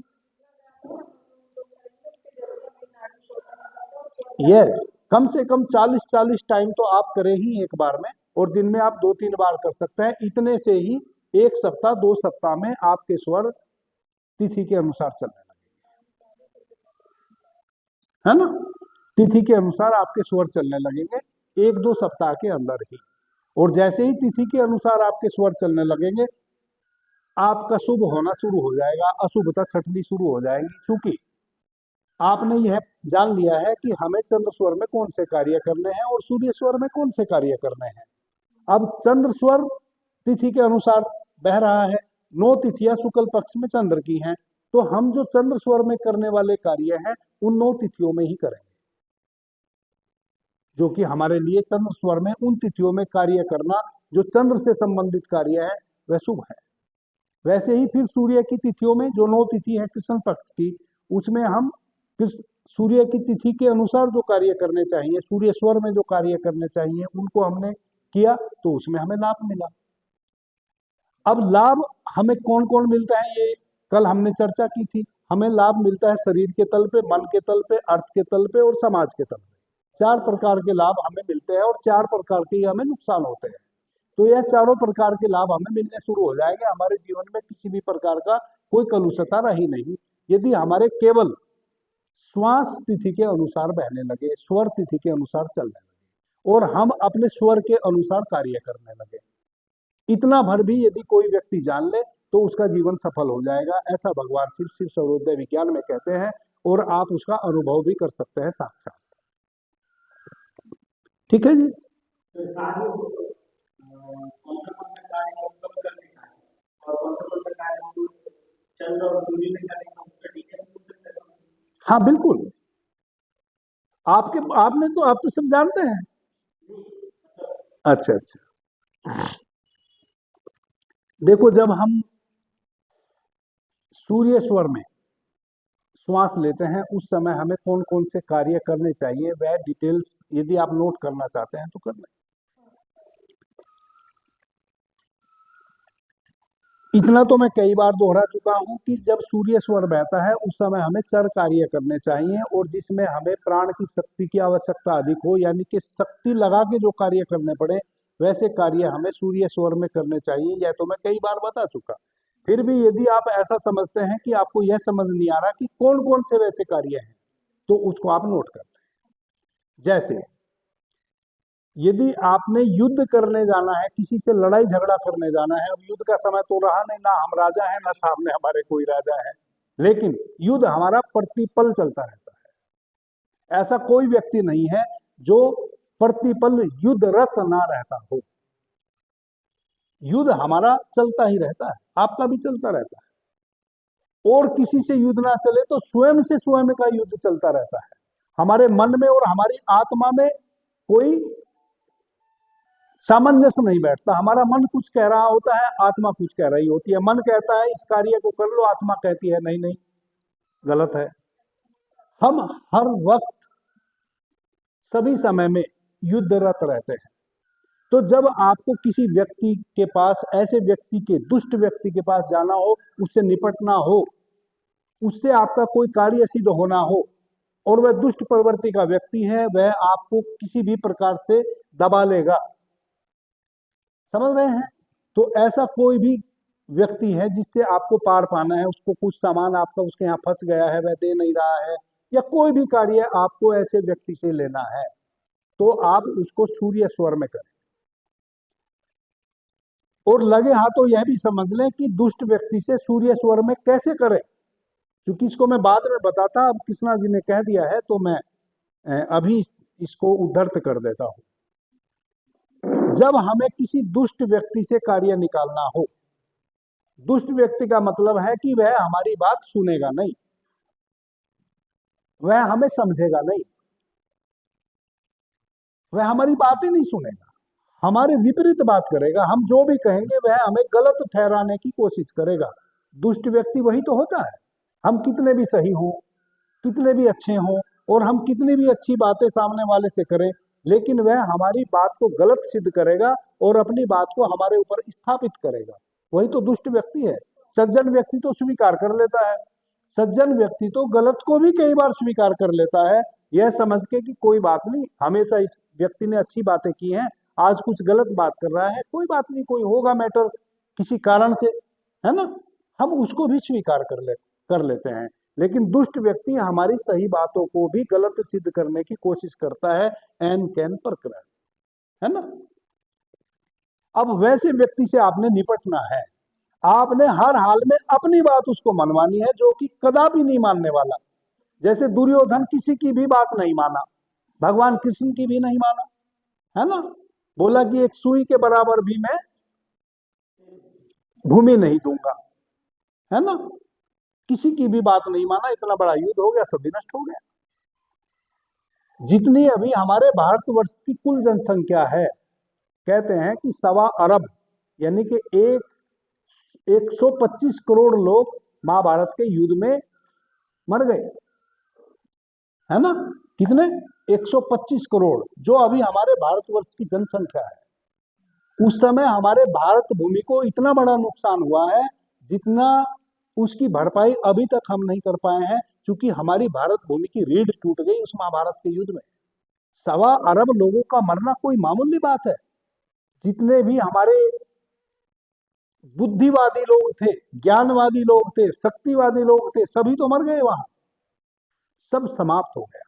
यस, कम से कम 40-40 टाइम तो आप करें ही एक बार में, और दिन में आप 2-3 बार कर सकते हैं। इतने से ही 1 सप्ताह 2 सप्ताह में आपके स्वर तिथि के अनुसार चलने लगेंगे, है ना। तिथि के अनुसार आपके स्वर चलने लगेंगे 1-2 सप्ताह के अंदर ही। और जैसे ही तिथि के अनुसार आपके स्वर चलने लगेंगे, आपका शुभ होना शुरू हो जाएगा, अशुभता छटनी शुरू हो जाएगी। क्योंकि आपने यह जान लिया है कि हमें चंद्र स्वर में कौन से कार्य करने हैं और सूर्य स्वर में कौन से कार्य करने हैं। अब चंद्र स्वर तिथि के अनुसार बह रहा है, 9 तिथियां शुक्ल पक्ष में चंद्र की हैं, तो हम जो चंद्र स्वर में करने वाले कार्य हैं उन 9 तिथियों में ही करेंगे, जो कि हमारे लिए चंद्र स्वर में उन तिथियों में कार्य करना जो चंद्र से संबंधित कार्य है वह शुभ है। वैसे ही फिर सूर्य की तिथियों में जो 9 तिथि है कृष्ण पक्ष की, उसमें हम सूर्य की तिथि के अनुसार जो कार्य करने चाहिए, सूर्य स्वर में जो कार्य करने चाहिए उनको हमने किया तो उसमें हमें लाभ मिला। अब लाभ हमें कौन कौन मिलता है ये कल हमने चर्चा की थी। हमें लाभ मिलता है शरीर के तल पे, मन के तल पे, अर्थ के तल पे और समाज के तल पे। 4 प्रकार के लाभ हमें मिलते हैं और 4 प्रकार के ही हमें नुकसान होते हैं। तो यह चारों प्रकार के लाभ हमें मिलने शुरू हो जाएंगे। हमारे जीवन में किसी भी प्रकार का कोई कलुषता रही नहीं, यदि हमारे केवल श्वास तिथि के अनुसार बहने लगे, स्वर तिथि के अनुसार चलने लगे और हम अपने स्वर के अनुसार कार्य करने लगे। इतना भर भी यदि कोई व्यक्ति जान ले तो उसका जीवन सफल हो जाएगा, ऐसा भगवान शिव सर्वोदय विज्ञान में कहते हैं और आप उसका अनुभव भी कर सकते हैं साक्षात। ठीक है जी। हाँ बिल्कुल, आपने तो आप तो सब जानते हैं। अच्छा अच्छा, देखो जब हम सूर्य स्वर में श्वास लेते हैं उस समय हमें कौन कौन से कार्य करने चाहिए वह डिटेल्स यदि आप नोट करना चाहते हैं तो कर लें। इतना तो मैं कई बार दोहरा चुका हूं कि जब सूर्य स्वर बहता है उस समय हमें 4 कार्य करने चाहिए और जिसमें हमें प्राण की शक्ति की आवश्यकता अधिक हो, यानी कि शक्ति लगा के जो कार्य करने पड़े वैसे कार्य हमें सूर्य स्वर में करने चाहिए। यह तो मैं कई बार बता चुका। फिर भी यदि आप ऐसा समझते हैं कि आपको यह समझ नहीं आ रहा कि कौन कौन से वैसे कार्य हैं तो उसको आप नोट करते हैं। जैसे यदि आपने युद्ध करने जाना है, किसी से लड़ाई झगड़ा करने जाना है, अब युद्ध का समय तो रहा नहीं, ना हम राजा हैं ना सामने हमारे कोई राजा है, लेकिन युद्ध हमारा प्रतिपल चलता रहता है। ऐसा कोई व्यक्ति नहीं है जो प्रतिपल युद्धरत ना रहता हो। युद्ध हमारा चलता ही रहता है, आपका भी चलता रहता है। और किसी से युद्ध ना चले तो स्वयं से स्वयं का युद्ध चलता रहता है। हमारे मन में और हमारी आत्मा में कोई सामंजस्य नहीं बैठता। हमारा मन कुछ कह रहा होता है, आत्मा कुछ कह रही होती है। मन कहता है इस कार्य को कर लो, आत्मा कहती है नहीं नहीं गलत है। हम हर वक्त सभी समय में युद्धरत रहते हैं। तो जब आपको किसी व्यक्ति के पास, ऐसे व्यक्ति के, दुष्ट व्यक्ति के पास जाना हो, उससे निपटना हो, उससे आपका कोई कार्य सिद्ध होना हो और वह दुष्ट प्रवृत्ति का व्यक्ति है, वह आपको किसी भी प्रकार से दबा लेगा, समझ रहे हैं। तो ऐसा कोई भी व्यक्ति है जिससे आपको पार पाना है, उसको कुछ सामान आपका उसके यहाँ फंस गया है, वह दे नहीं रहा है, या कोई भी कार्य आपको ऐसे व्यक्ति से लेना है तो आप उसको सूर्य स्वर में करें। और लगे हाथों यह भी समझ लें कि दुष्ट व्यक्ति से सूर्य स्वर में कैसे करें, क्योंकि इसको मैं बाद में बताता, अब कृष्णा जी ने कह दिया है तो मैं अभी इसको उद्धृत कर देता हूं। जब हमें किसी दुष्ट व्यक्ति से कार्य निकालना हो, दुष्ट व्यक्ति का मतलब है कि वह हमारी बात सुनेगा नहीं, वह हमें समझेगा नहीं, वह हमारी बात ही नहीं सुनेगा, हमारे विपरीत बात करेगा। हम जो भी कहेंगे वह हमें गलत ठहराने की कोशिश करेगा। दुष्ट व्यक्ति वही तो होता है। हम कितने भी सही हों, कितने भी अच्छे हों और हम कितनी भी अच्छी बातें सामने वाले से करें, लेकिन वह हमारी बात को गलत सिद्ध करेगा और अपनी बात को हमारे ऊपर स्थापित करेगा। वही तो दुष्ट व्यक्ति है। सज्जन व्यक्ति तो स्वीकार कर लेता है, सज्जन व्यक्ति तो गलत को भी कई बार स्वीकार कर लेता है, यह समझ के कि कोई बात नहीं, हमेशा इस व्यक्ति ने अच्छी बातें की हैं, आज कुछ गलत बात कर रहा है, कोई बात नहीं, कोई होगा मैटर किसी कारण से, है ना, हम उसको भी स्वीकार कर लेते हैं। लेकिन दुष्ट व्यक्ति हमारी सही बातों को भी गलत सिद्ध करने की कोशिश करता है, एन कैन प्रकरण, है ना। अब वैसे व्यक्ति से आपने निपटना है, आपने हर हाल में अपनी बात उसको मनवानी है, जो कि कदापि नहीं मानने वाला। जैसे दुर्योधन किसी की भी बात नहीं माना, भगवान कृष्ण की भी नहीं माना, है ना। बोला कि एक सुई के बराबर भी मैं भूमि नहीं दूंगा, है ना। किसी की भी बात नहीं माना, इतना बड़ा युद्ध हो गया, सब विनष्ट हो गया। जितनी अभी हमारे भारतवर्ष की कुल जनसंख्या है, कहते हैं कि 1.25 अरब, यानी कि 125 करोड़ लोग महाभारत के युद्ध में मर गए, है ना। कितने? 125 करोड़, जो अभी हमारे भारतवर्ष की जनसंख्या है। उस समय हमारे भारत भूमि को इतना बड़ा नुकसान हुआ है, जितना उसकी भरपाई अभी तक हम नहीं कर पाए हैं, क्योंकि हमारी भारत भूमि की रीढ़ टूट गई उस महाभारत के युद्ध में। 1.25 अरब लोगों का मरना कोई मामूली बात है। जितने भी हमारे बुद्धिवादी लोग थे, ज्ञानवादी लोग थे, शक्तिवादी लोग थे, सभी तो मर गए वहां, सब समाप्त हो गया।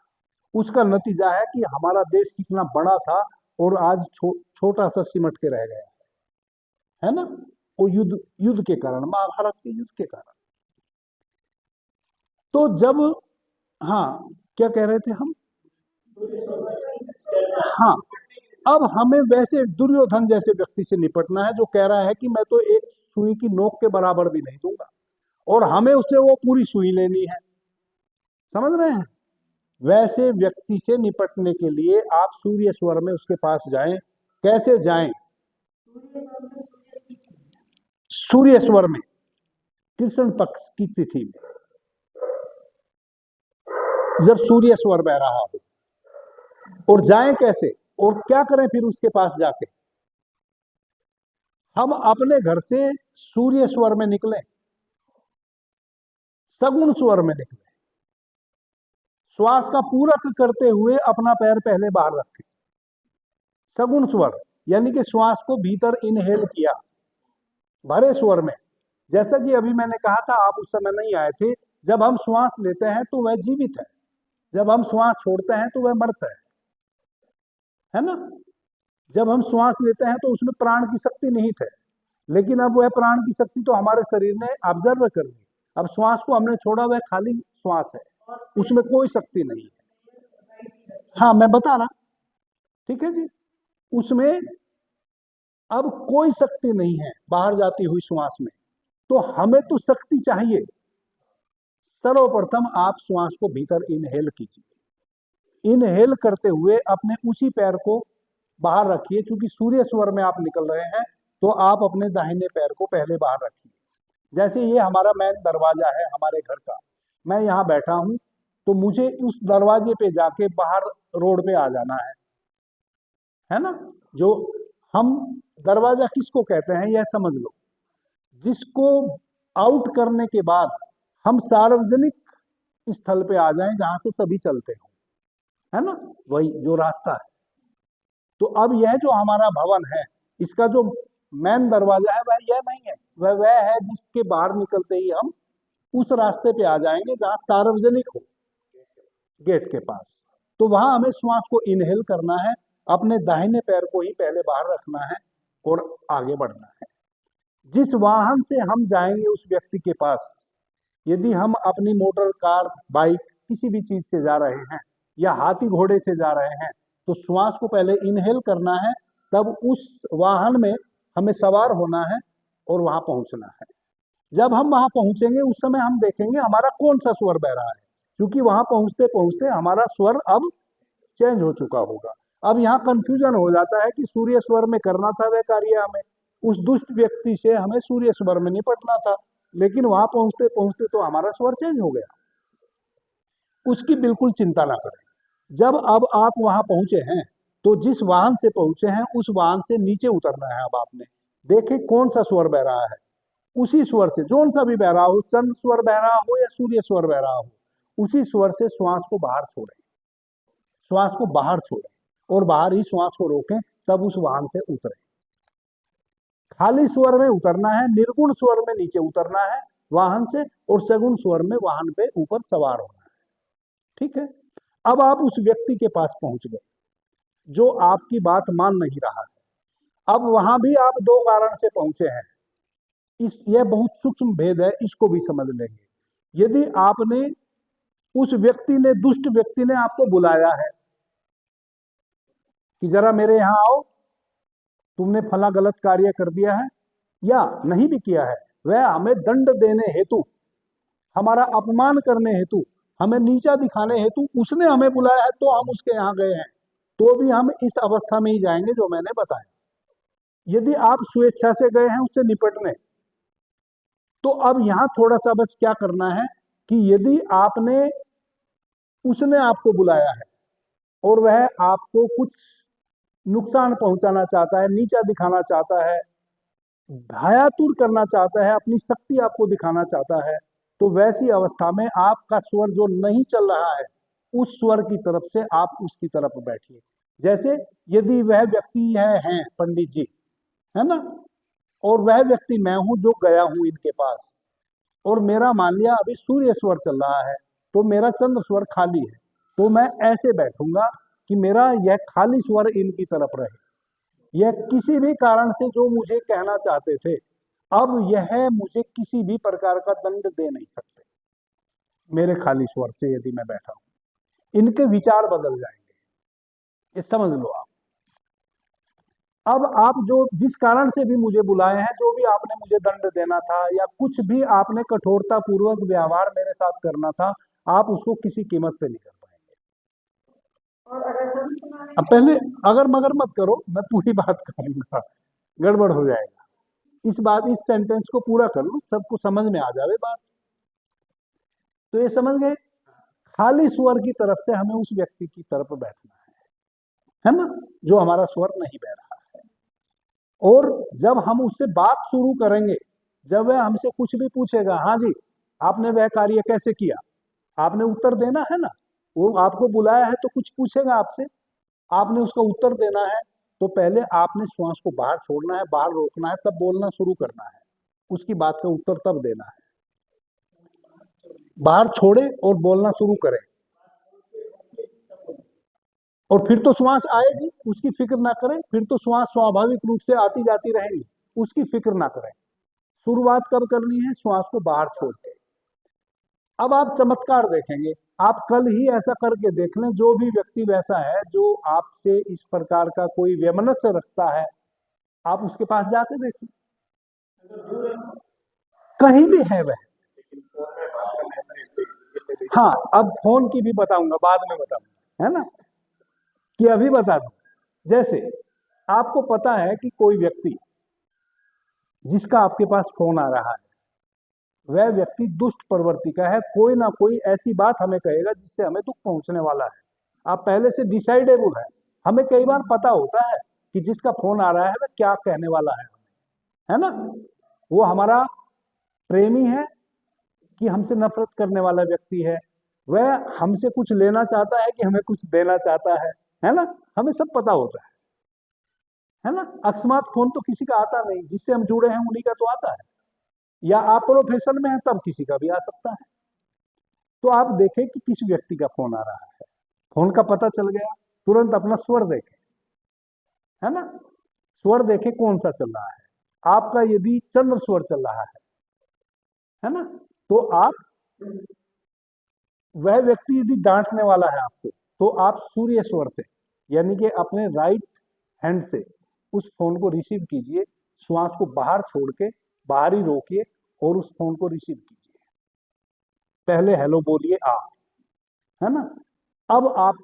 उसका नतीजा है कि हमारा देश कितना बड़ा था और आज छोटा सा सिमट के रह गया, है ना। वो युद्ध के कारण, महाभारत के युद्ध के कारण। तो जब, हाँ, क्या कह रहे थे हम? हाँ, अब हमें वैसे दुर्योधन जैसे व्यक्ति से निपटना है, जो कह रहा है कि मैं तो एक सुई की नोक के बराबर भी नहीं दूंगा, और हमें उससे वो पूरी सुई लेनी है। समझ रहे हैं? वैसे व्यक्ति से निपटने के लिए आप सूर्य स्वर में उसके पास जाएं। कैसे जाएं? सूर्य स्वर में, कृष्ण पक्ष की तिथि में, जब सूर्य स्वर बह रहा हो। और जाएं कैसे और क्या करें फिर उसके पास जाके? हम अपने घर से सूर्य स्वर में निकलें, सगुण स्वर में निकलें, श्वास का पूरक करते हुए अपना पैर पहले बाहर रखें। सगुण स्वर यानी कि श्वास को भीतर इनहेल किया भरे स्वर में। जैसा कि अभी मैंने कहा था, आप उस समय नहीं आए थे, जब हम श्वास लेते हैं तो वह जीवित है, जब हम श्वास छोड़ते हैं तो वह मरता है ना। जब हम श्वास लेते हैं तो उसमें प्राण की शक्ति निहित है, लेकिन अब वह प्राण की शक्ति तो हमारे शरीर ने ऑब्जर्व कर ली। अब श्वास को हमने छोड़ा, वह खाली श्वास है, उसमें कोई शक्ति नहीं है। हाँ, मैं बता रहा, ठीक है जी। उसमें अब कोई शक्ति नहीं है बाहर जाती हुई श्वास में। तो हमें तो शक्ति चाहिए। सर्वप्रथम आप श्वास को भीतर इनहेल कीजिए, इनहेल करते हुए अपने उसी पैर को बाहर रखिए। क्योंकि सूर्य स्वर में आप निकल रहे हैं, तो आप अपने दाहिने पैर को पहले बाहर रखिए। जैसे ये हमारा मेन दरवाजा है हमारे घर का, मैं यहाँ बैठा हूं, तो मुझे उस दरवाजे पे जाके बाहर रोड पे आ जाना है ना। जो हम दरवाजा किसको कहते हैं यह समझ लो, जिसको आउट करने के बाद हम सार्वजनिक स्थल पे आ जाएं जहां से सभी चलते हो, है ना, वही जो रास्ता है। तो अब यह जो हमारा भवन है, इसका जो मेन दरवाजा है वह यह नहीं है, वह है जिसके बाहर निकलते ही हम उस रास्ते पे आ जाएंगे जहां सार्वजनिक हो, गेट के पास। तो वहां हमें श्वास को इनहेल करना है, अपने दाहिने पैर को ही पहले बाहर रखना है और आगे बढ़ना है। जिस वाहन से हम जाएंगे उस व्यक्ति के पास, यदि हम अपनी मोटर कार बाइक किसी भी चीज से जा रहे हैं या हाथी घोड़े से जा रहे हैं, तो श्वास को पहले इनहेल करना है, तब उस वाहन में हमें सवार होना है और वहां पहुंचना है। जब हम वहां पहुंचेंगे उस समय हम देखेंगे हमारा कौन सा स्वर बह रहा है, क्योंकि वहां पहुंचते पहुंचते हमारा स्वर अब चेंज हो चुका होगा। अब यहाँ कंफ्यूजन हो जाता है कि सूर्य स्वर में करना था वह कार्य हमें, उस दुष्ट व्यक्ति से हमें सूर्य स्वर में निपटना था, लेकिन वहां पहुंचते पहुंचते तो हमारा स्वर चेंज हो गया। उसकी बिल्कुल चिंता ना करें। जब अब आप वहां पहुंचे हैं, तो जिस वाहन से पहुंचे हैं उस वाहन से नीचे उतरना है। अब आपने देखे कौन सा स्वर बह रहा है, उसी स्वर से, जोन सा भी बह रहा हो, चंद्र स्वर बह रहा हो या सूर्य स्वर बह रहा हो, उसी स्वर से श्वास को बाहर छोड़ें, श्वास को बाहर छोड़ें और बाहर ही श्वास को रोकें, तब उस वाहन से उतरें। खाली स्वर में उतरना है, निर्गुण स्वर में नीचे उतरना है वाहन से, और सगुण स्वर में वाहन पे ऊपर सवार होना है। ठीक है। अब आप उस व्यक्ति के पास पहुंच गए जो आपकी बात मान नहीं रहा है। अब वहां भी आप दो कारण से पहुंचे हैं, यह बहुत सूक्ष्म भेद है, इसको भी समझ लेंगे। यदि आपने उस व्यक्ति ने, दुष्ट व्यक्ति ने आपको बुलाया है कि जरा मेरे यहां आओ, तुमने फला गलत कार्य कर दिया है, या नहीं भी किया है, वह हमें दंड देने हेतु, हमारा अपमान करने हेतु, हमें नीचा दिखाने हेतु उसने हमें बुलाया है, तो हम उसके यहाँ गए हैं, तो भी हम इस अवस्था में ही जाएंगे जो मैंने बताया। यदि आप स्वेच्छा से गए हैं उससे निपटने, तो अब यहां थोड़ा सा बस क्या करना है कि यदि आपने, उसने आपको बुलाया है और वह आपको कुछ नुकसान पहुंचाना चाहता है, नीचा दिखाना चाहता है, भयातुर करना चाहता है, अपनी शक्ति आपको दिखाना चाहता है, तो वैसी अवस्था में आपका स्वर जो नहीं चल रहा है, उस स्वर की तरफ से आप उसकी तरफ बैठिए। जैसे यदि वह व्यक्ति है पंडित जी, है ना, और वह व्यक्ति मैं हूं जो गया हूं इनके पास, और मेरा मान लिया अभी सूर्य स्वर चल रहा है, तो मेरा चंद्र स्वर खाली है, तो मैं ऐसे बैठूंगा कि मेरा यह खाली स्वर इनकी तरफ रहे। यह किसी भी कारण से जो मुझे कहना चाहते थे, अब यह मुझे किसी भी प्रकार का दंड दे नहीं सकते मेरे खाली स्वर से यदि मैं बैठा हूं। इनके विचार बदल जाएंगे, ये समझ लो आप। अब आप जो जिस कारण से भी मुझे बुलाए हैं, जो भी आपने मुझे दंड देना था या कुछ भी आपने कठोरता पूर्वक व्यवहार मेरे साथ करना था, आप उसको किसी कीमत पे नहीं कर पाएंगे। अब पहले अगर मगर मत करो, मैं पूरी बात करूंगा, गड़बड़ हो जाएगा। इस सेंटेंस को पूरा कर लो, सबको समझ में आ जाए बात। तो ये समझ गए, खाली स्वर की तरफ से हमें उस व्यक्ति की तरफ बैठना है ना, जो हमारा स्वर नहीं बह रहा है। और जब हम उससे बात शुरू करेंगे, जब वह हमसे कुछ भी पूछेगा, हाँ जी आपने वह कार्य कैसे किया, आपने उत्तर देना है ना, वो आपको बुलाया है तो कुछ पूछेगा आपसे, आपने उसका उत्तर देना है, तो पहले आपने श्वास को बाहर छोड़ना है, बाहर रोकना है, तब बोलना शुरू करना है, उसकी बात का उत्तर तब देना है। बाहर छोड़े और बोलना शुरू करें, और फिर तो श्वास आएगी, उसकी फिक्र ना करें, फिर तो श्वास स्वाभाविक रूप से आती जाती रहेगी, उसकी फिक्र ना करें। शुरुआत कब करनी है, श्वास को बाहर छोड़ के। अब आप चमत्कार देखेंगे, आप कल ही ऐसा करके देख लें, जो भी व्यक्ति वैसा है जो आपसे इस प्रकार का कोई वैमनस्य रखता है, आप उसके पास जाके देखें, कहीं भी है वह। हाँ, अब फोन की भी बताऊंगा, बाद में बताऊंगा, है ना, कि अभी बता दूं। जैसे आपको पता है कि कोई व्यक्ति जिसका आपके पास फोन आ रहा है, वह व्यक्ति दुष्ट प्रवृत्ति का है, कोई ना कोई ऐसी बात हमें कहेगा जिससे हमें दुख पहुंचने वाला है। आप पहले से डिसाइडेबल है, हमें कई बार पता होता है कि जिसका फोन आ रहा है वह क्या कहने वाला है ना, वो हमारा प्रेमी है कि हमसे नफरत करने वाला व्यक्ति है, वह हमसे कुछ लेना चाहता है कि हमें कुछ देना चाहता है ना, हमें सब पता होता है ना। अकस्मात फोन तो किसी का आता नहीं, जिससे हम जुड़े हैं उन्हीं का तो आता है, या आप प्रोफेशन में हैं तब किसी का भी आ सकता है। तो आप देखें कि किस व्यक्ति का फोन आ रहा है, फोन का पता चल गया, तुरंत अपना स्वर देखें, है ना, स्वर देखें कौन सा चल रहा है। आपका यदि चंद्र स्वर चल रहा है ना, तो आप, वह व्यक्ति यदि डांटने वाला है आपको, तो आप सूर्य स्वर से, यानी कि अपने राइट हैंड से उस फोन को रिसीव कीजिए, श्वास को बाहर छोड़ के बाहर ही रोकिए और उस फोन को रिसीव कीजिए। पहले हेलो बोलिए आप, है ना। अब आप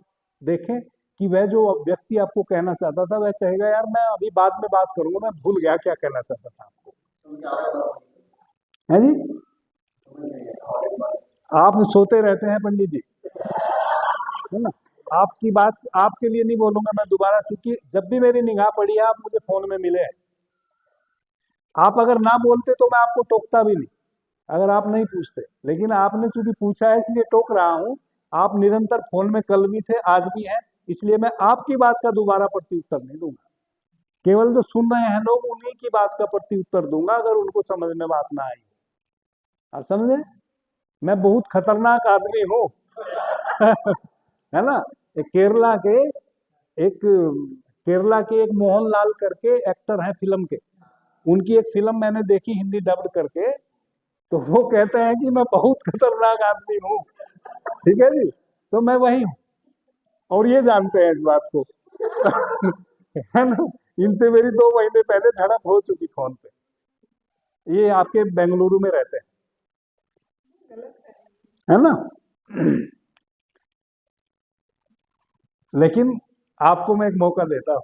देखें कि वह जो व्यक्ति आपको कहना चाहता था, वह कहेगा यार मैं अभी बाद में बात करूंगा, मैं भूल गया क्या कहना चाहता था आपको, है जी। आप सोते रहते हैं पंडित जी, है ना। आपकी बात आपके लिए नहीं बोलूंगा मैं दोबारा, क्योंकि जब भी मेरी निगाह पड़ी है आप मुझे फोन में मिले, आप अगर ना बोलते तो मैं आपको टोकता भी नहीं, अगर आप नहीं पूछते, लेकिन आपने चूंकि पूछा है इसलिए टोक रहा हूं। आप निरंतर फोन में कल भी थे, आज भी हैं, इसलिए मैं आपकी बात का दोबारा प्रत्युत्तर नहीं दूंगा, केवल जो सुन रहे हैं लोग उन्हीं की बात का प्रत्युत्तर दूंगा, अगर उनको समझ में बात ना आई। आप समझे, मैं बहुत खतरनाक आदमी हूँ है ना। एक केरला के एक मोहनलाल करके एक्टर हैं फिल्म के, उनकी एक फिल्म मैंने देखी हिंदी डब्ड करके, तो वो कहते हैं कि मैं बहुत खतरनाक आदमी हूँ ठीक है जी, तो मैं वही हूँ और ये जानते हैं इस बात को। है ना, इनसे मेरी 2 महीने पहले झड़प हो चुकी फोन पे। ये आपके बेंगलुरु में रहते हैं, है ना। लेकिन आपको मैं एक मौका देता हूँ।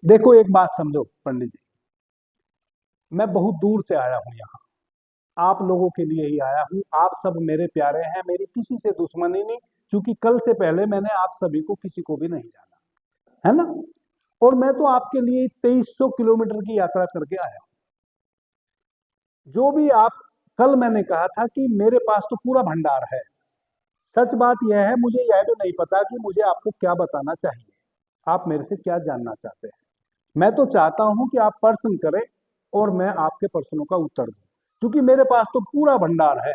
देखो एक बात समझो पंडित जी, मैं बहुत दूर से आया हूँ यहाँ, आप लोगों के लिए ही आया हूँ। आप सब मेरे प्यारे हैं, मेरी किसी से दुश्मनी नहीं, क्योंकि कल से पहले मैंने आप सभी को किसी को भी नहीं जाना, है ना। और मैं तो आपके लिए 2300 किलोमीटर की यात्रा करके आया हूँ। जो भी आप, कल मैंने कहा था कि मेरे पास तो पूरा भंडार है। सच बात यह है, मुझे यह भी नहीं पता कि मुझे आपको क्या बताना चाहिए, आप मेरे से क्या जानना चाहते हैं। मैं तो चाहता हूं कि आप प्रश्न करें और मैं आपके प्रश्नों का उत्तर दूं, क्योंकि मेरे पास तो पूरा भंडार है।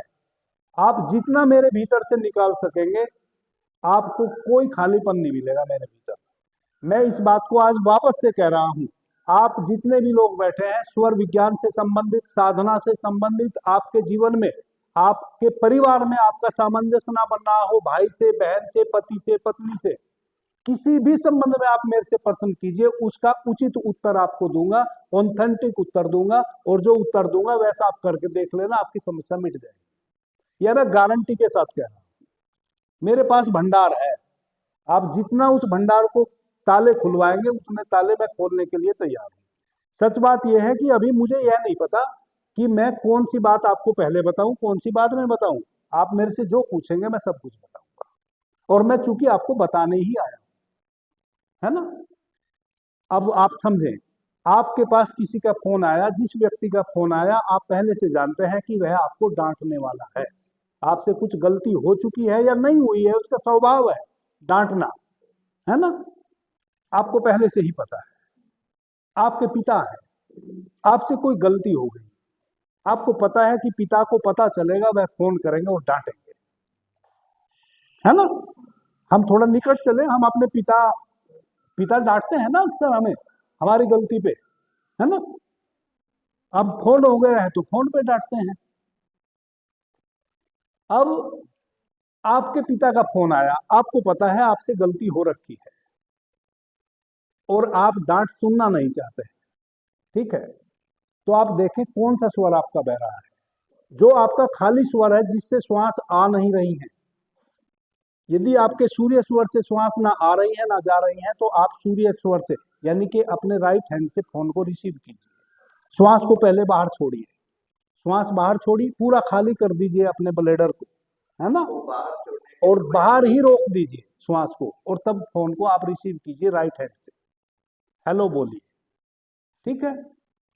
आप जितना मेरे भीतर से निकाल सकेंगे, आपको कोई खालीपन नहीं मिलेगा मेरे भीतर। मैं इस बात को आज वापस से कह रहा हूं, आप जितने भी लोग बैठे हैं, स्वर विज्ञान से संबंधित, साधना से संबंधित, आपके जीवन में, आपके परिवार में आपका सामंजस्य ना बन रहा हो, भाई से, बहन से, पति से, पत्नी से, किसी भी संबंध में आप मेरे से प्रश्न कीजिए, उसका उचित उत्तर आपको दूंगा, ऑथेंटिक उत्तर दूंगा, और जो उत्तर दूंगा वैसा आप करके देख लेना, आपकी समस्या मिट जाएगी। यह मैं गारंटी के साथ कह रहा हूं। मेरे पास भंडार है, आप जितना उस भंडार को ताले खुलवाएंगे, उतने ताले मैं खोलने के लिए तैयार हूं। सच बात यह है कि अभी मुझे यह नहीं पता कि मैं कौन सी बात आपको पहले बताऊं, कौन सी बात मैं बताऊं। आप मेरे से जो पूछेंगे मैं सब कुछ बताऊंगा, और मैं चूंकि आपको बताने ही आया, है ना। अब आप समझें, आपके पास किसी का फोन आया, जिस व्यक्ति का फोन आया, आप पहले से जानते हैं कि वह आपको डांटने वाला है, आपसे कुछ गलती हो चुकी है या नहीं हुई है, उसका स्वभाव है डांटना, है ना। आपको पहले से ही पता है, आपके पिता है, आपसे कोई गलती हो गई, आपको पता है कि पिता को पता चलेगा, वह फोन करेंगे और डांटेंगे, है ना। हम थोड़ा निकट चले, हम अपने पिता पिता डांटते हैं ना अक्सर हमें, हमारी गलती पे, है ना। अब फोन हो गया है तो फोन पे डांटते हैं। अब आपके पिता का फोन आया, आपको पता है आपसे गलती हो रखी है, और आप डांट सुनना नहीं चाहते, ठीक है। तो आप देखें कौन सा स्वर आपका बह रहा है, जो आपका खाली स्वर है, जिससे श्वास आ नहीं रही है। यदि आपके सूर्य स्वर से श्वास ना आ रही है ना जा रही है, तो आप सूर्य स्वर से, यानी कि अपने राइट हैंड से फोन को रिसीव कीजिए। श्वास को पहले बाहर छोड़िए, श्वास बाहर छोड़िए, पूरा खाली कर दीजिए अपने ब्लेडर को, है ना, और बाहर ही रोक दीजिए श्वास को, और तब फोन को आप रिसीव कीजिए राइट हैंड से, हेलो बोलिए, ठीक है।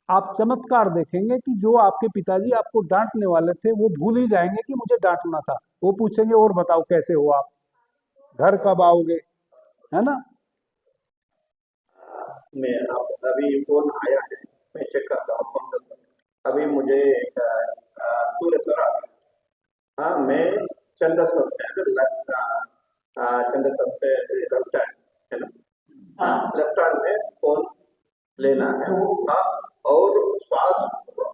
आप चमत्कार देखेंगे कि जो आपके पिताजी आपको डांटने वाले थे, वो भूल ही जाएंगे कि मुझे डांटना था। वो पूछेंगे और बताओ कैसे हो आप, घर कब आओगे, है ना। मैं अब अभी फोन आया है, मैं चेक करता हूँ फोन करता। अभी मुझे सूर्य आ गया। हाँ, मैं चंद्रस्वर से चंद्रस्वर से लेफ्ट हैंड, है ना। हाँ, लेफ्ट हैंड में फोन लेना है। हाँ, और श्वास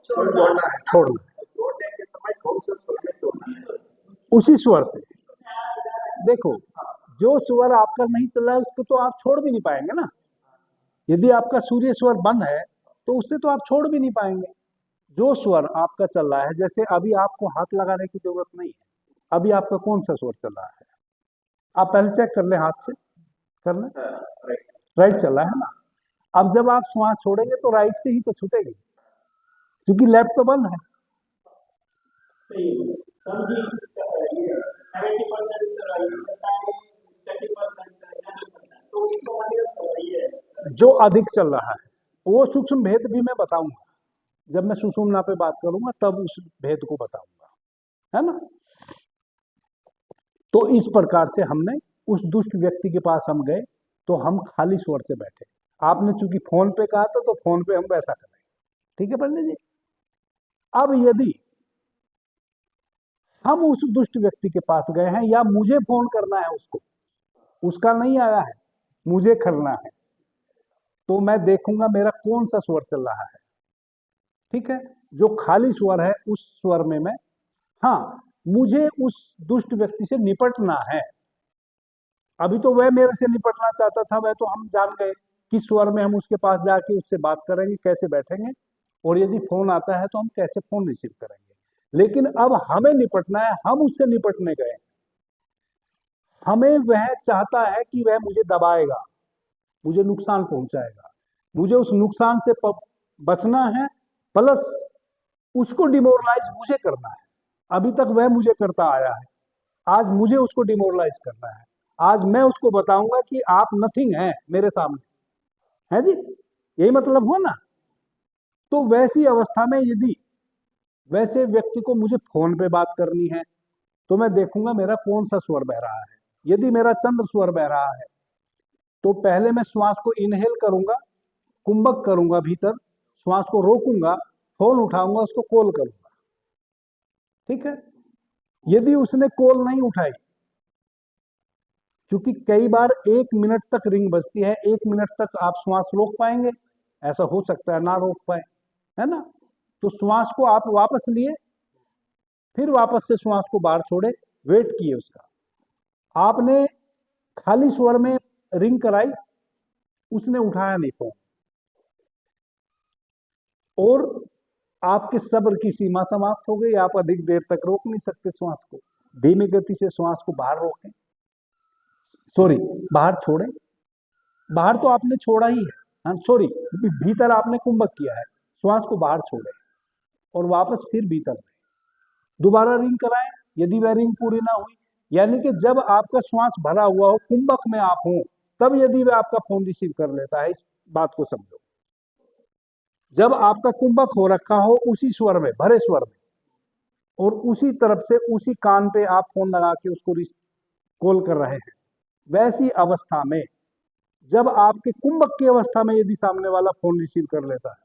छोड़ना है, छोड़ने के समय कौन से स्वर में छोड़ना है? उसी स्वर से। देखो, जो स्वर आपका नहीं चल रहा है उसको तो आप छोड़ भी नहीं पाएंगे ना। यदि आपका सूर्य स्वर बंद है तो उससे तो आप छोड़ भी नहीं पाएंगे। जो स्वर आपका चल रहा है, जैसे अभी आपको हाथ लगाने की जरूरत नहीं है, अभी आपका कौन सा स्वर चल रहा है, आप पहले चेक कर ले, हाथ से कर ले, राइट चल रहा है ना। अब जब आप श्वास छोड़ेंगे तो राइट से ही तो छूटेगी, क्योंकि लेफ्ट तो बंद है। जो अधिक चल रहा है वो सूक्ष्म भेद भी मैं बताऊंगा, जब मैं सुषुम्ना पे बात करूंगा तब उस भेद को बताऊंगा, है ना। तो इस प्रकार से हमने उस दुष्ट व्यक्ति के पास हम गए, तो हम खाली स्वर से बैठे। आपने चूंकि फोन पे कहा था तो फोन पे हम वैसा करें, ठीक है पंडित जी। अब यदि हम उस दुष्ट व्यक्ति के पास गए हैं, या मुझे फोन करना है उसको, उसका नहीं आया है, मुझे करना है, तो मैं देखूंगा मेरा कौन सा स्वर चल रहा है, ठीक है। जो खाली स्वर है उस स्वर में मैं, हाँ, मुझे उस दुष्ट व्यक्ति से निपटना है। अभी तो वह मेरे से निपटना चाहता था, वह तो हम जान गए किस स्वर में हम उसके पास जाके उससे बात करेंगे, कैसे बैठेंगे, और यदि फोन आता है तो हम कैसे फोन रिसीव करेंगे। लेकिन अब हमें निपटना है, हम उससे निपटने गए। हमें वह चाहता है कि वह मुझे दबाएगा, मुझे नुकसान पहुंचाएगा, मुझे उस नुकसान से बचना है, प्लस उसको डिमोरलाइज मुझे करना है। अभी तक वह मुझे करता आया है, आज मुझे उसको डिमोरलाइज करना है। आज मैं उसको बताऊंगा कि आप नथिंग हैं मेरे सामने, है जी, यही मतलब हुआ ना। तो वैसी अवस्था में यदि वैसे व्यक्ति को मुझे फोन पे बात करनी है तो मैं देखूंगा मेरा कौन सा स्वर बह रहा है। यदि मेरा चंद्र स्वर बह रहा है तो पहले मैं श्वास को इनहेल करूंगा, कुंभक करूंगा भीतर, श्वास को रोकूंगा, फोन उठाऊंगा, उसको कॉल करूंगा, ठीक है। यदि उसने कॉल नहीं उठाई, क्योंकि कई बार 1 मिनट तक रिंग बजती है, 1 मिनट तक आप श्वास रोक पाएंगे, ऐसा हो सकता है ना रोक पाए, है ना। तो श्वास को आप वापस लिए, फिर वापस से श्वास को बाहर छोड़े, वेट किए उसका। आपने खाली स्वर में रिंग कराई, उसने उठाया नहीं फोन, और आपके सब्र की सीमा समाप्त हो गई। आप अधिक देर तक रोक नहीं सकते श्वास को। धीमी गति से श्वास को बाहर रोकें, सॉरी बाहर छोड़ें। बाहर तो आपने छोड़ा ही है, सॉरी भीतर आपने कुंभक किया है, श्वास को बाहर छोड़ें और वापस फिर भीतर में दोबारा रिंग कराएं। यदि वह रिंग पूरी ना हुई, यानी कि जब आपका श्वास भरा हुआ हो, कुंभक में आप हो, तब यदि वह आपका फोन रिसीव कर लेता है, इस बात को समझो। जब आपका कुंभक हो रखा हो उसी स्वर में, भरे स्वर में, और उसी तरफ से उसी कान पे आप फोन लगा के उसको कॉल कर रहे हैं, वैसी अवस्था में जब आपके कुंभक की अवस्था में यदि सामने वाला फोन रिसीव कर लेता है,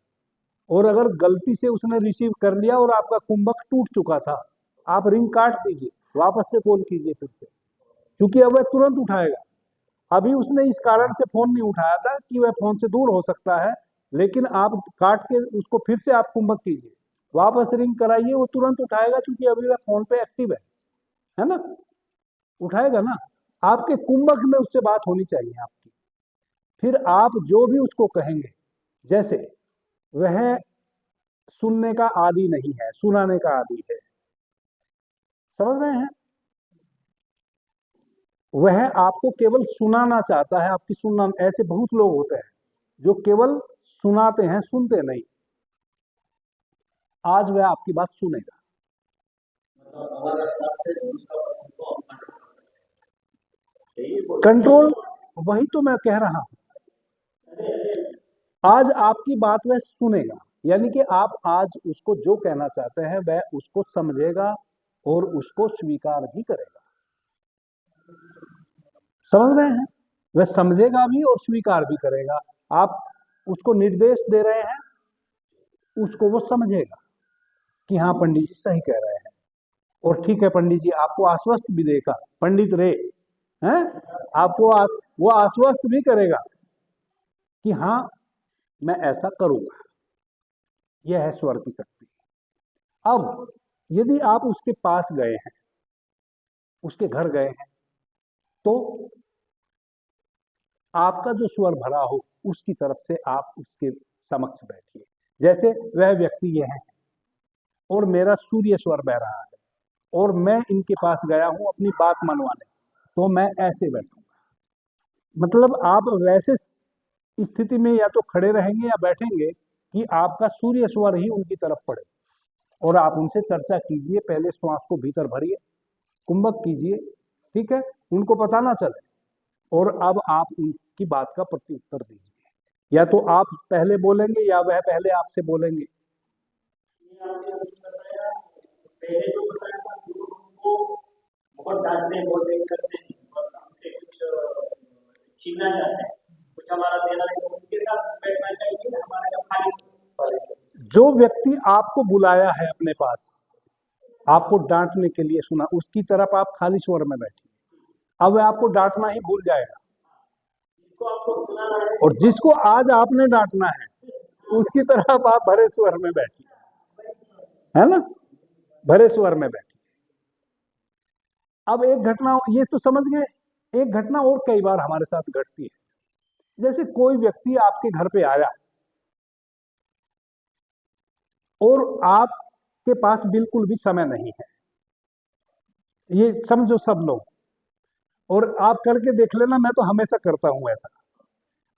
और अगर गलती से उसने रिसीव कर लिया और आपका कुंभक टूट चुका था, आप रिंग काट दीजिए, वापस से कॉल कीजिए फिर से, क्योंकि अब वह तुरंत उठाएगा। अभी उसने इस कारण से फोन नहीं उठाया था कि वह फोन से दूर हो सकता है, लेकिन आप काट के उसको फिर से आप कुंभक कीजिए, वापस रिंग कराइए, वो तुरंत उठाएगा, क्योंकि अभी वह फोन पे एक्टिव है ना, उठाएगा ना। आपके कुंभक में उससे बात होनी चाहिए आपकी। फिर आप जो भी उसको कहेंगे, जैसे वह सुनने का आदी नहीं है, सुनाने का आदी है, समझ रहे हैं। वह आपको केवल सुनाना चाहता है, आपकी सुनना। ऐसे बहुत लोग होते हैं जो केवल सुनाते हैं, सुनते नहीं। आज वह आपकी बात सुनेगा। कंट्रोल, वही तो मैं कह रहा हूं। आज आपकी बात वह सुनेगा, यानी कि आप आज उसको जो कहना चाहते हैं वह उसको समझेगा और उसको स्वीकार भी करेगा, समझ रहे हैं। वह समझेगा भी और स्वीकार भी करेगा। आप उसको निर्देश दे रहे हैं, उसको वो समझेगा कि हाँ पंडित जी सही कह रहे हैं, और ठीक है पंडित जी, आपको आश्वस्त भी देगा, पंडित रे हैं, आपको वो आश्वस्त भी करेगा कि हाँ मैं ऐसा करूंगा। यह है स्वर की शक्ति। अब यदि आप उसके पास गए हैं, उसके घर गए हैं, तो आपका जो स्वर भरा हो उसकी तरफ से आप उसके समक्ष बैठिए। जैसे वह व्यक्ति यह है और मेरा सूर्य स्वर बह रहा है और मैं इनके पास गया हूं अपनी बात मनवाने, तो मैं ऐसे बैठूंगा। मतलब आप वैसे स्थिति में या तो खड़े रहेंगे या बैठेंगे कि आपका सूर्य स्वर ही उनकी तरफ पड़े, और आप उनसे चर्चा कीजिए। पहले श्वास को भीतर भरिए, कुंभक कीजिए, ठीक है, उनको पता ना चले, और अब आप उनकी बात का प्रत्युत्तर दीजिए। या तो आप पहले बोलेंगे या वह पहले आपसे बोलेंगे। जो व्यक्ति आपको बुलाया है अपने पास, आपको डांटने के लिए सुना, उसकी तरफ आप खाली स्वर में बैठिए। अब वह आपको डांटना ही भूल जाएगा, और जिसको आज आपने डांटना है उसकी तरफ आप भरे स्वर में बैठिए, है ना, भरे स्वर में बैठिए। अब एक घटना ये तो समझ गए, एक घटना और कई बार हमारे साथ घटती है। जैसे कोई व्यक्ति आपके घर पे आया और आपके पास बिल्कुल भी समय नहीं है, ये समझो सब लोग, और आप करके देख लेना, मैं तो हमेशा करता हूं ऐसा।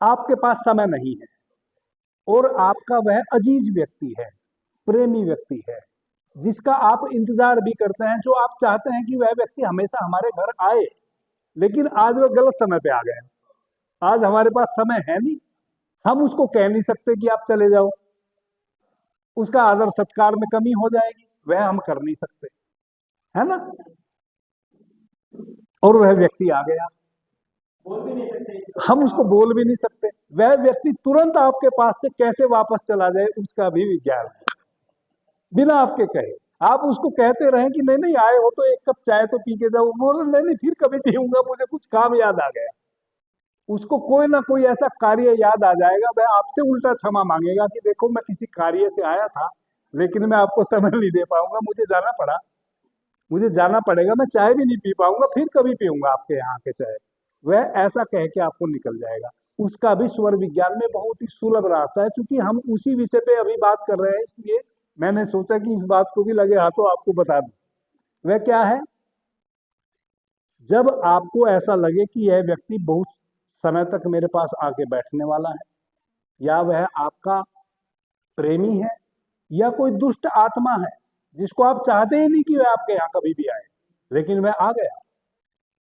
आपके पास समय नहीं है और आपका वह अजीज व्यक्ति है, प्रेमी व्यक्ति है, जिसका आप इंतजार भी करते हैं, जो आप चाहते हैं कि वह व्यक्ति हमेशा हमारे घर आए, लेकिन आज वह गलत समय पे आ गए। आज हमारे पास समय है नहीं, हम उसको कह नहीं सकते कि आप चले जाओ, उसका आदर सत्कार में कमी हो जाएगी, वह हम कर नहीं सकते, है ना। और वह व्यक्ति आ गया, हम उसको बोल भी नहीं सकते, वह व्यक्ति तुरंत आपके पास से कैसे वापस चला जाए उसका भी विज्ञान है, बिना आपके कहे। आप उसको कहते रहे कि नहीं नहीं आए हो तो एक कप चाय तो पी के जाओ, बोले नहीं नहीं फिर कभी पीऊंगा, मुझे कुछ काम याद आ गया। उसको कोई ना कोई ऐसा कार्य याद आ जाएगा, वह आपसे उल्टा क्षमा मांगेगा कि देखो मैं किसी कार्य से आया था, लेकिन मैं आपको समय नहीं दे पाऊंगा, मुझे जाना पड़ा, मुझे जाना पड़ेगा, मैं चाय भी नहीं पी पाऊंगा, फिर कभी पीऊंगा आपके यहाँ के चाय। वह ऐसा कह के आपको निकल जाएगा। उसका भी स्वर विज्ञान में बहुत ही सुलभ रास्ता है। क्योंकि हम उसी विषय पे अभी बात कर रहे हैं, इसलिए मैंने सोचा कि इस बात को भी लगे हाथों आपको बता दूं। वह क्या है, जब आपको ऐसा लगे कि यह व्यक्ति बहुत समय तक मेरे पास आके बैठने वाला है, या वह आपका प्रेमी है, या कोई दुष्ट आत्मा है जिसको आप चाहते ही नहीं कि वह आपके यहाँ कभी भी आए, लेकिन वह आ गया,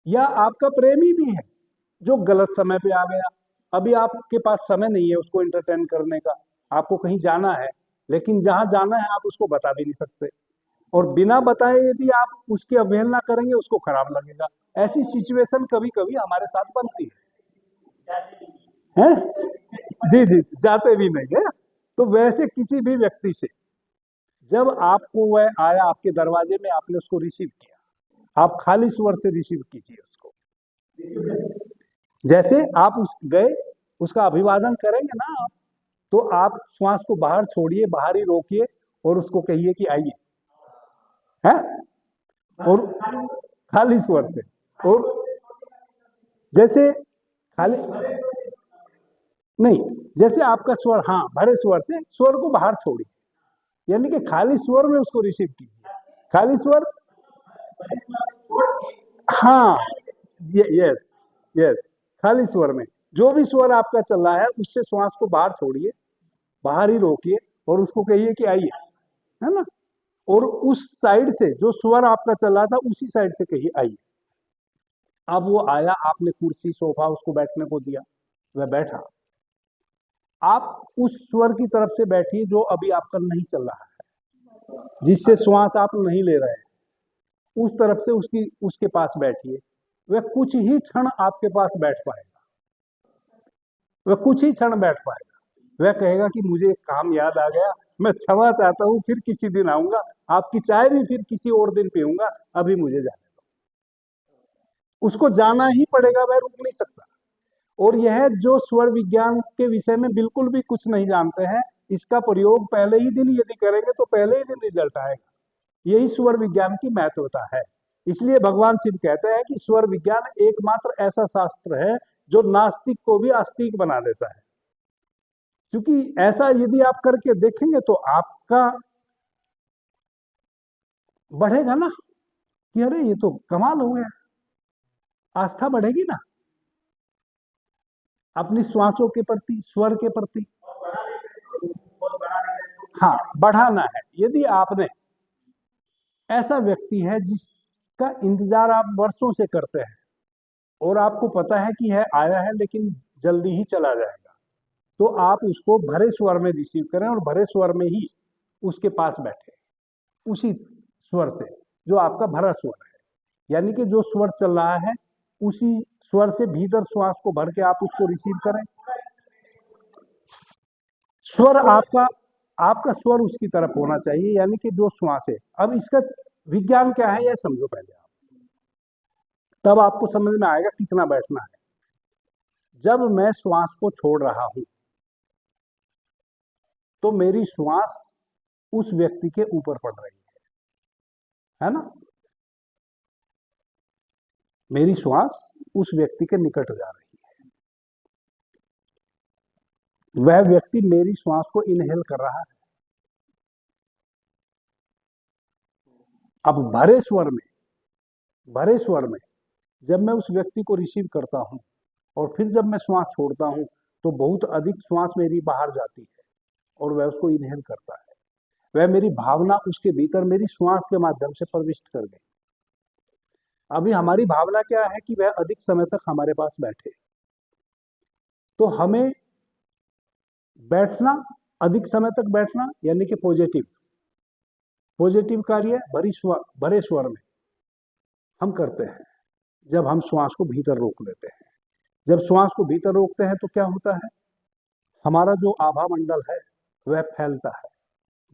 या आपका प्रेमी भी है जो गलत समय पे आ गया, अभी आपके पास समय नहीं है उसको एंटरटेन करने का, आपको कहीं जाना है, लेकिन जहां जाना है आप उसको बता भी नहीं सकते, और बिना बताए यदि आप उसकी अवहेलना करेंगे उसको खराब लगेगा। ऐसी सिचुएशन कभी कभी हमारे साथ बनती है, जी जी, जाते भी नहीं है। तो वैसे किसी भी व्यक्ति से जब आपको वह आया आपके दरवाजे में, आपने उसको रिसीव किया, आप खाली स्वर से रिसीव कीजिए उसको। जैसे आप उस गए, उसका अभिवादन करेंगे ना आप, तो आप श्वास को बाहर छोड़िए, बाहर ही रोकिए, और उसको कहिए कि आइए, है, और खाली स्वर से। और जैसे खाली नहीं, जैसे आपका स्वर, हाँ, भरे स्वर से स्वर को बाहर छोड़िए, यानी कि खाली स्वर में उसको रिसीव कीजिए, खाली स्वर, हाँ, यस यस, खाली स्वर में जो भी स्वर आपका चल रहा है उससे श्वास को बाहर छोड़िए, बाहर ही रोकिए, और उसको कहिए कि आइए, है ना। और उस साइड से जो स्वर आपका चल रहा था उसी साइड से कहिए आइए। अब वो आया, आपने कुर्सी सोफा उसको बैठने को दिया, वह बैठा, आप उस स्वर की तरफ से बैठिए जो अभी आपका नहीं चल रहा है, जिससे श्वास आप नहीं ले रहे हैं, उस तरफ से उसके पास बैठिए। वह कुछ ही क्षण आपके पास बैठ पाएगा, वह कुछ ही क्षण बैठ पाएगा, वह कहेगा कि मुझे एक काम याद आ गया, मैं क्षमा चाहता हूँ, फिर किसी दिन आऊंगा, आपकी चाय भी फिर किसी और दिन पीऊंगा, अभी मुझे जाने दो। उसको जाना ही पड़ेगा, वह रुक नहीं सकता। और यह जो स्वर विज्ञान के विषय में बिल्कुल भी कुछ नहीं जानते हैं, इसका प्रयोग पहले ही दिन यदि करेंगे तो पहले ही दिन रिजल्ट आएगा। यही स्वर विज्ञान की महत्वता है। इसलिए भगवान शिव कहते हैं कि स्वर विज्ञान एकमात्र ऐसा शास्त्र है जो नास्तिक को भी आस्तिक बना देता है। क्योंकि ऐसा यदि आप करके देखेंगे तो आपका बढ़ेगा ना कि अरे ये तो कमाल हो गया, आस्था बढ़ेगी ना अपनी श्वासों के प्रति, स्वर के प्रति। हाँ, बढ़ाना है। यदि आपने, ऐसा व्यक्ति है जिसका इंतजार आप वर्षों से करते हैं और आपको पता है कि यह आया है लेकिन जल्दी ही चला जाएगा, तो आप उसको भरे स्वर में रिसीव करें और भरे स्वर में ही उसके पास बैठे, उसी स्वर से जो आपका भरा स्वर है, यानी कि जो स्वर चल रहा है उसी स्वर से भीतर श्वास को भर के आप उसको रिसीव करें। स्वर आपका आपका स्वर उसकी तरफ होना चाहिए, यानी कि जो श्वास है। अब इसका विज्ञान क्या है यह समझो पहले आप, तब आपको समझ में आएगा कितना बैठना है। जब मैं श्वास को छोड़ रहा हूं तो मेरी श्वास उस व्यक्ति के ऊपर पड़ रही है ना। मेरी श्वास उस व्यक्ति के निकट जा रही है, वह व्यक्ति मेरी श्वास को इनहेल कर रहा है। अब भरे स्वर में जब मैं उस व्यक्ति को रिसीव करता हूं और फिर जब मैं श्वास छोड़ता हूं तो बहुत अधिक श्वास मेरी बाहर जाती है और वह उसको इनहेल करता है। वह मेरी भावना उसके भीतर मेरी श्वास के माध्यम से प्रविष्ट कर गई। अभी हमारी भावना क्या है कि वह अधिक समय तक हमारे पास बैठे, तो हमें बैठना, अधिक समय तक बैठना यानी कि पॉजिटिव कार्य भरे स्वर में हम करते हैं जब हम श्वास को भीतर रोक लेते हैं। जब श्वास को भीतर रोकते हैं तो क्या होता है, हमारा जो आभा मंडल है वह फैलता है।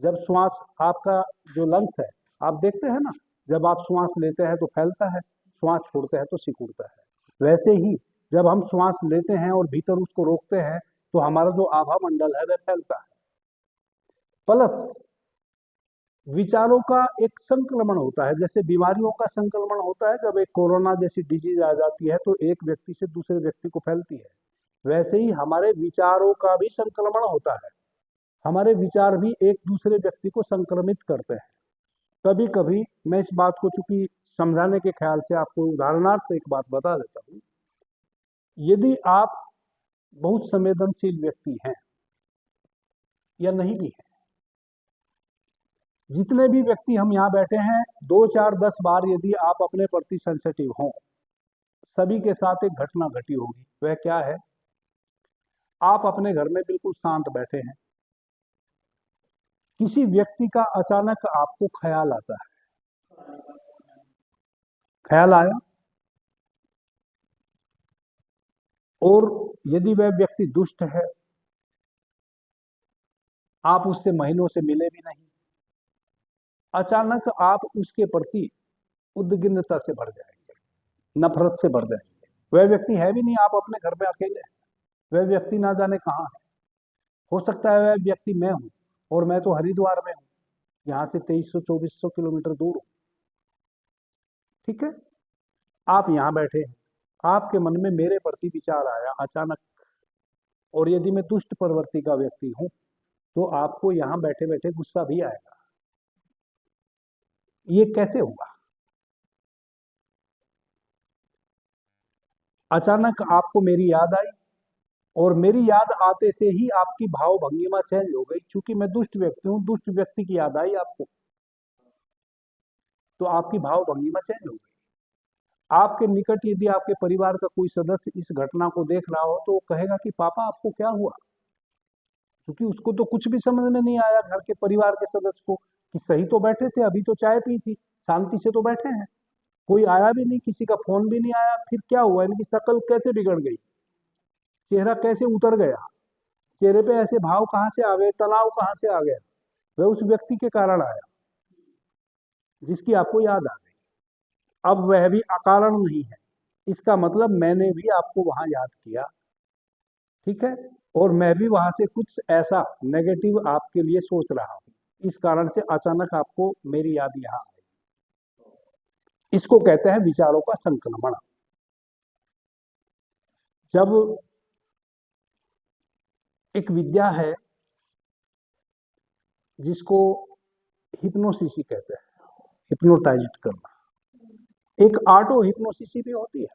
जब श्वास, आपका जो लंग्स है, आप देखते हैं ना, जब आप श्वास लेते हैं तो फैलता है, श्वास छोड़ते हैं तो सिकुड़ता है। वैसे ही जब हम श्वास लेते हैं और भीतर उसको रोकते हैं तो हमारा जो आभा मंडल है वह फैलता है। प्लस विचारों का एक संक्रमण होता है, जैसे बीमारियों का संक्रमण होता है। जब एक कोरोना जैसी डिजीज आ जाती है तो एक व्यक्ति से दूसरे व्यक्ति को फैलती है, वैसे ही हमारे विचारों का भी संक्रमण होता है। हमारे विचार भी एक दूसरे व्यक्ति को संक्रमित करते हैं। कभी कभी मैं इस बात को चूंकि समझाने के ख्याल से आपको उदाहरणार्थ एक बात बता देता हूँ। यदि आप बहुत संवेदनशील व्यक्ति हैं या नहीं भी हैं, जितने भी व्यक्ति हम यहाँ बैठे हैं, 2, 4, 10 बार यदि आप अपने प्रति सेंसिटिव हों, सभी के साथ एक घटना घटी होगी। वह क्या है, आप अपने घर में बिल्कुल शांत बैठे हैं, किसी व्यक्ति का अचानक आपको ख्याल आता है, ख्याल आया, और यदि वह व्यक्ति दुष्ट है, आप उससे महीनों से मिले भी नहीं, अचानक आप उसके प्रति उद्विग्नता से भर जाएंगे, नफरत से भर जाएंगे। वह व्यक्ति है भी नहीं, आप अपने घर में अकेले हैं, वह व्यक्ति ना जाने कहाँ है। हो सकता है वह व्यक्ति मैं हूं, और मैं तो हरिद्वार में हूं, यहाँ से 2300-2400 किलोमीटर दूर हूं। ठीक है, आप यहाँ बैठे हैं, आपके मन में मेरे प्रति विचार आया अचानक, और यदि मैं दुष्ट प्रवृत्ति का व्यक्ति हूं तो आपको यहाँ बैठे बैठे गुस्सा भी आएगा। ये कैसे होगा? अचानक आपको मेरी याद आई, और मेरी याद आते से ही आपकी भाव भंगिमा चेंज हो गई। चूंकि मैं दुष्ट व्यक्ति हूं, दुष्ट व्यक्ति की याद आई आपको, तो आपकी भाव भंगिमा चेंज हो गई। आपके निकट यदि आपके परिवार का कोई सदस्य इस घटना को देख रहा हो तो वो कहेगा कि पापा आपको क्या हुआ, क्योंकि उसको तो कुछ भी समझ में नहीं आया घर के परिवार के सदस्य को, कि सही तो बैठे थे, अभी तो चाय पी थी, शांति से तो बैठे हैं, कोई आया भी नहीं, किसी का फोन भी नहीं आया, फिर क्या हुआ, इनकी शक्ल कैसे बिगड़ गई, चेहरा कैसे उतर गया, चेहरे पे ऐसे भाव कहाँ से आ गए, तनाव कहाँ से आ गया? वह उस व्यक्ति के कारण आया जिसकी आपको याद आ गई। अब वह भी अकारण नहीं है, इसका मतलब मैंने भी आपको वहां याद किया, ठीक है, और मैं भी वहां से कुछ ऐसा नेगेटिव आपके लिए सोच रहा हूं, इस कारण से अचानक आपको मेरी याद यहाँ आई। इसको कहते हैं विचारों का संक्रमण। जब एक विद्या है जिसको हिप्नोसिस कहते हैं, हिप्नोटाइज करना, एक ऑटो हिप्नोसिस भी होती है।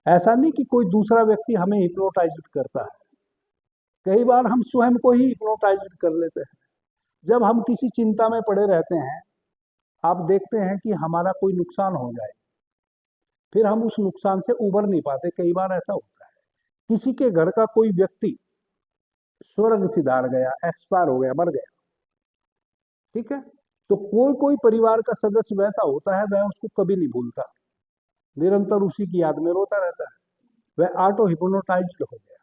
ऐसा नहीं कि कोई दूसरा व्यक्ति हमें हिप्नोटाइज करता है, कई बार हम स्वयं को ही हिप्नोटाइज कर लेते हैं। जब हम किसी चिंता में पड़े रहते हैं, आप देखते हैं कि हमारा कोई नुकसान हो जाए, फिर हम उस नुकसान से उबर नहीं पाते। कई बार ऐसा होता है, किसी के घर का कोई व्यक्ति स्वर्ग सिधार गया, एक्सपायर हो गया, मर गया, ठीक है, तो कोई कोई परिवार का सदस्य वैसा होता है, वह उसको कभी नहीं भूलता, निरंतर उसी की याद में रोता रहता है, वह ऑटो हिप्नोटाइज्ड हो गया।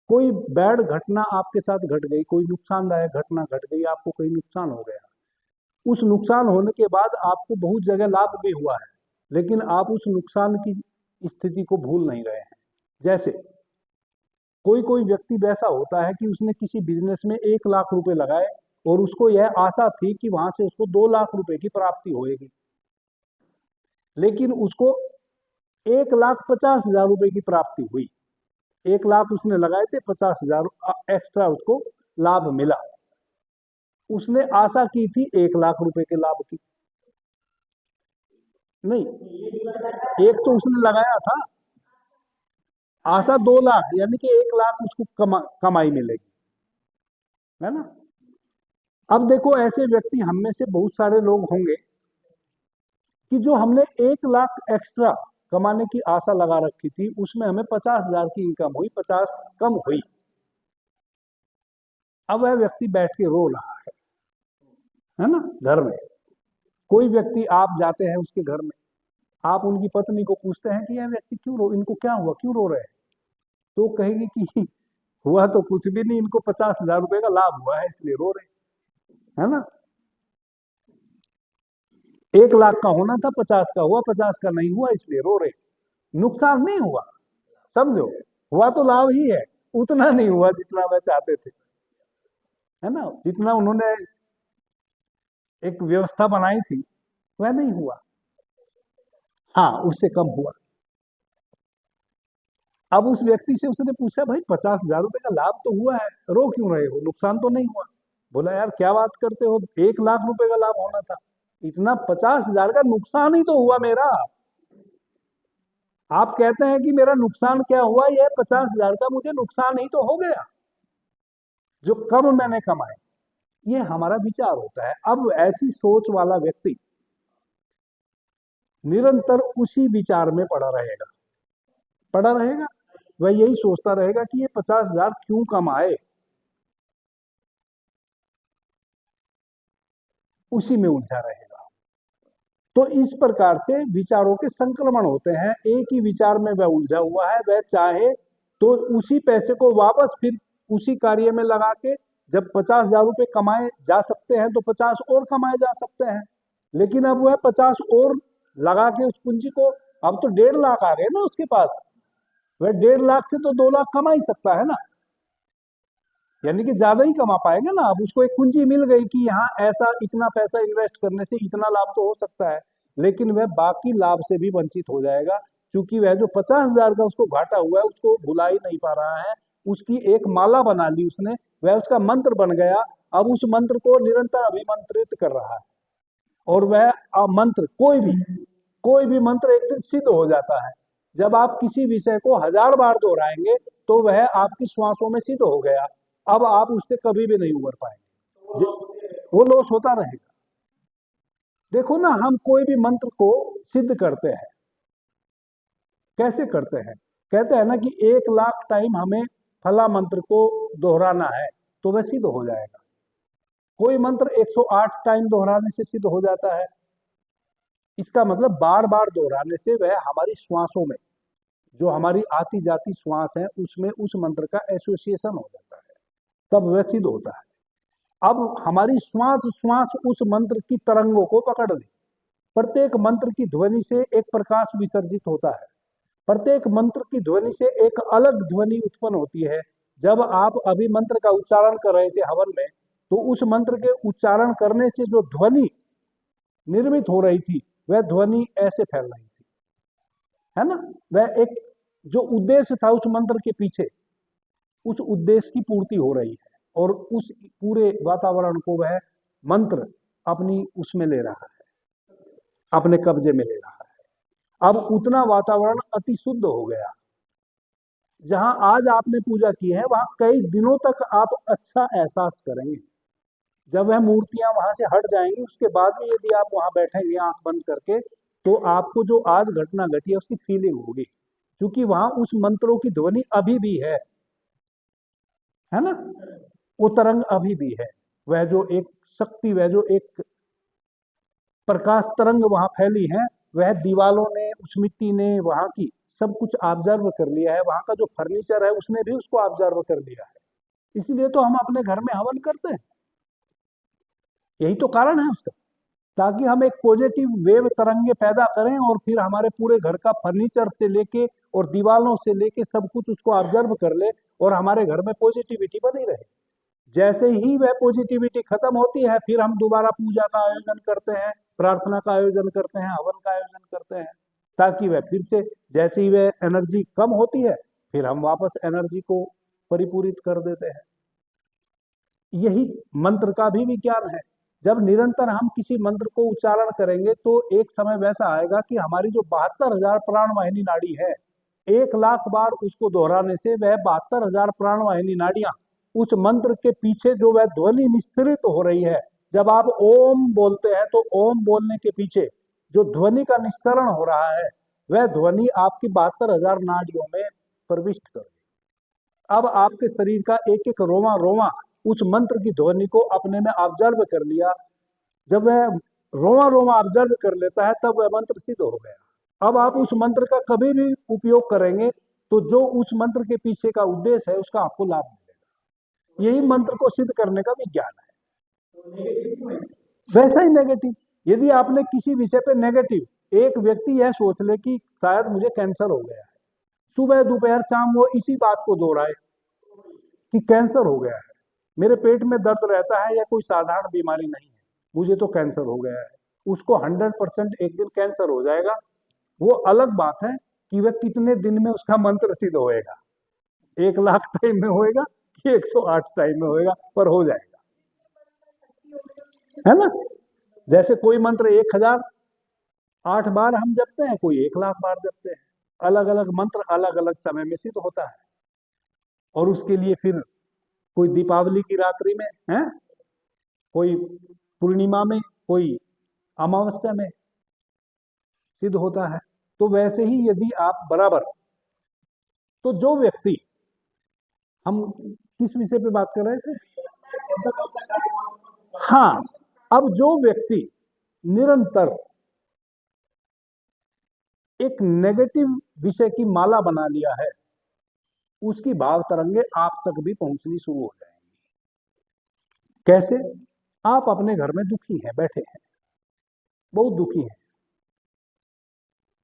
कोई बैड घटना आपके साथ घट गई, कोई नुकसानदायक घटना घट गई, आपको कोई नुकसान हो गया, उस नुकसान होने के बाद आपको बहुत जगह लाभ भी हुआ है, लेकिन आप उस नुकसान की स्थिति को भूल नहीं रहे हैं। जैसे कोई कोई व्यक्ति वैसा होता है कि उसने किसी बिजनेस में 1 लाख रुपए लगाए और उसको यह आशा थी कि वहां से उसको 2 लाख रुपए की प्राप्ति होगी, लेकिन उसको 1,50,000 रुपए की प्राप्ति हुई। 1,00,000 उसने लगाए थे, 50,000 एक्स्ट्रा उसको लाभ मिला। उसने आशा की थी 1,00,000 रुपए के लाभ की, नहीं, एक तो उसने लगाया था, आशा 2,00,000, यानी कि 1,00,000 उसको कमाई मिलेगी, है ना। अब देखो, ऐसे व्यक्ति हम में से बहुत सारे लोग होंगे कि जो हमने 1,00,000 एक्स्ट्रा कमाने की आशा लगा रखी थी, उसमें हमें 50,000 की इनकम हुई, 50 कम हुई। अब वह व्यक्ति बैठ के रो रहा है ना। घर में कोई व्यक्ति, आप जाते हैं उसके घर में, आप उनकी पत्नी को पूछते हैं कि यह व्यक्ति क्यों रो, इनको क्या हुआ, क्यों रो रहे हैं, तो कहेगी कि हुआ तो कुछ भी नहीं, इनको 50,000 रुपए का लाभ हुआ है इसलिए रो रहे, है ना। 1,00,000 का होना था, 50 का हुआ, 50 का नहीं हुआ इसलिए रो रहे। नुकसान नहीं हुआ, समझो, हुआ तो लाभ ही है, उतना नहीं हुआ जितना वह चाहते थे, है ना। जितना उन्होंने एक व्यवस्था बनाई थी वह नहीं हुआ, हाँ, उससे कम हुआ। अब उस व्यक्ति से उसने पूछा, भाई 50,000 रुपए का लाभ तो हुआ है, रो क्यों रहे हो, नुकसान तो नहीं हुआ। बोला, यार क्या बात करते हो, 1,00,000 रुपए का लाभ होना था, इतना 50,000 का नुकसान ही तो हुआ मेरा। आप कहते हैं कि मेरा नुकसान क्या हुआ, यह 50,000 का मुझे नुकसान ही तो हो गया, जो कम मैंने कमाए। ये हमारा विचार होता है। अब ऐसी सोच वाला व्यक्ति निरंतर उसी विचार में पड़ा रहेगा, वह यही सोचता रहेगा कि ये 50,000 क्यों कम आए, उसी में उलझा रहेगा। तो इस प्रकार से विचारों के संक्रमण होते हैं। एक ही विचार में वह उलझा हुआ है, वह चाहे तो उसी पैसे को वापस फिर उसी कार्य में लगा के, जब 50,000 रुपए कमाए जा सकते हैं तो 50 और कमाए जा सकते हैं, लेकिन अब वह 50 और लगा के उस पूंजी को, अब तो 1,50,000 आ गए ना उसके पास, वह 1,50,000 से तो 2,00,000 कमा ही सकता है ना, यानी कि ज्यादा ही कमा पाएगा ना। अब उसको एक पूंजी मिल गई कि यहाँ ऐसा इतना पैसा इन्वेस्ट करने से इतना लाभ तो हो सकता है, लेकिन वह बाकी लाभ से भी वंचित हो जाएगा, क्योंकि वह जो 50,000 का उसको घाटा हुआ है उसको भुला ही नहीं पा रहा है। उसकी एक माला बना ली उसने, वह उसका मंत्र बन गया। अब उस मंत्र को निरंतर अभिमंत्रित कर रहा है, और वह मंत्र कोई भी मंत्र एक दिन सिद्ध हो जाता है। जब आप किसी विषय को 1,000 बार दोहराएंगे तो वह आपकी श्वासों में सिद्ध हो गया, अब आप उससे कभी भी नहीं उबर पाएंगे, वो लॉस होता रहेगा। देखो ना, हम कोई भी मंत्र को सिद्ध करते हैं, कैसे करते हैं, कहते हैं ना कि 1,00,000 टाइम हमें फला मंत्र को दोहराना है तो वह सिद्ध हो जाएगा। कोई मंत्र 108 टाइम दोहराने से सिद्ध हो जाता है। इसका मतलब बार बार दोहराने से वह हमारी श्वासों में, जो हमारी आती जाती श्वास है, उसमें उस मंत्र का एसोसिएशन हो जाता है, तब वह सिद्ध होता है। अब हमारी श्वास उस मंत्र की तरंगों को पकड़ ले। प्रत्येक मंत्र की ध्वनि से एक प्रकाश विसर्जित होता है, प्रत्येक मंत्र की ध्वनि से एक अलग ध्वनि उत्पन्न होती है। जब आप अभी मंत्र का उच्चारण कर रहे थे हवन में, तो उस मंत्र के उच्चारण करने से जो ध्वनि निर्मित हो रही थी, वह ध्वनि ऐसे फैल रही थी, है ना। वह एक जो उद्देश्य था उस मंत्र के पीछे, उस उद्देश्य की पूर्ति हो रही है, और उस पूरे वातावरण को वह मंत्र अपनी उसमें ले रहा है, अपने कब्जे में ले रहा है। अब उतना वातावरण अति शुद्ध हो गया। जहां आज आपने पूजा की है, वहां कई दिनों तक आप अच्छा एहसास करेंगे। जब वह मूर्तियां वहां से हट जाएंगी, उसके बाद भी यदि आप वहां बैठेंगे आंख बंद करके, तो आपको जो आज घटना घटी है उसकी फीलिंग होगी, क्योंकि वहां उस मंत्रों की ध्वनि अभी भी है ना, वो तरंग अभी भी है। वह जो एक शक्ति, वह जो एक प्रकाश तरंग वहां फैली है, वह दीवालों ने, उस मिट्टी ने, वहां की सब कुछ ऑब्जर्व कर लिया है। वहां का जो फर्नीचर है उसने भी उसको ऑब्जर्व कर लिया है। इसलिए तो हम अपने घर में हवन करते हैं, यही तो कारण है उसका, ताकि हम एक पॉजिटिव वेव तरंगे पैदा करें, और फिर हमारे पूरे घर का फर्नीचर से लेके और दीवालों से लेके सब कुछ उसको ऑब्जर्व कर ले, और हमारे घर में पॉजिटिविटी बनी रहे। जैसे ही वह पॉजिटिविटी खत्म होती है, फिर हम दोबारा पूजा का आयोजन करते हैं, प्रार्थना का आयोजन करते हैं, हवन का आयोजन करते हैं। ताकि वह फिर से, जैसे ही वह एनर्जी कम होती है, फिर हम वापस एनर्जी को परिपूरित कर देते हैं। यही मंत्र का भी विज्ञान है। जब निरंतर हम किसी मंत्र को उच्चारण करेंगे तो एक समय वैसा आएगा कि हमारी जो 72,000 प्राणवाहिनी नाड़ी है, 1,00,000 बार उसको दोहराने से वह 72,000 प्राणवाहिनी नाड़ियां उस मंत्र के पीछे जो वह ध्वनि निस्सरित हो रही है, जब आप ओम बोलते हैं तो ओम बोलने के पीछे जो ध्वनि का निस्सरण हो रहा है, वह ध्वनि आपकी 72,000 नाड़ियों में प्रविष्ट कर। अब आपके शरीर का एक एक रोमा रोमा उस मंत्र की ध्वनि को अपने में ऑब्जर्व कर लिया। जब वह रोमा रोमा ऑब्जर्व कर लेता है, तब वह मंत्र सिद्ध हो गया। अब आप उस मंत्र का कभी भी उपयोग करेंगे तो जो उस मंत्र के पीछे का उद्देश्य है, उसका आपको लाभ मिलेगा। यही मंत्र को सिद्ध करने का विज्ञान है। वैसा ही नेगेटिव, यदि आपने किसी विषय पे नेगेटिव, एक व्यक्ति यह सोच ले कि शायद मुझे कैंसर हो गया है, सुबह दोपहर शाम वो इसी बात को दोहराए कि कैंसर हो गया है, मेरे पेट में दर्द रहता है या कोई साधारण बीमारी नहीं है, मुझे तो कैंसर हो गया है। उसको 100% एक दिन कैंसर हो जाएगा। वो अलग बात है कि वह कितने दिन में उसका मंत्र सिद्ध होएगा, 1,00,000 टाइम में होएगा कि 108 टाइम में होएगा, पर हो जाएगा, है ना। जैसे कोई मंत्र 1,008 बार हम जपते हैं, कोई 1,00,000 बार जपते हैं। अलग अलग मंत्र अलग अलग समय में सिद्ध होता है। और उसके लिए फिर कोई दीपावली की रात्रि में है, कोई पूर्णिमा में, कोई अमावस्या में सिद्ध होता है। तो वैसे ही यदि आप बराबर, तो जो व्यक्ति, हम किस विषय पे बात कर रहे थे? हाँ, अब जो व्यक्ति निरंतर एक नेगेटिव विषय की माला बना लिया है, उसकी भाव तरंगे आप तक भी पहुंचनी शुरू हो जाएंगी। कैसे? आप अपने घर में दुखी हैं, बैठे हैं, बहुत दुखी हैं,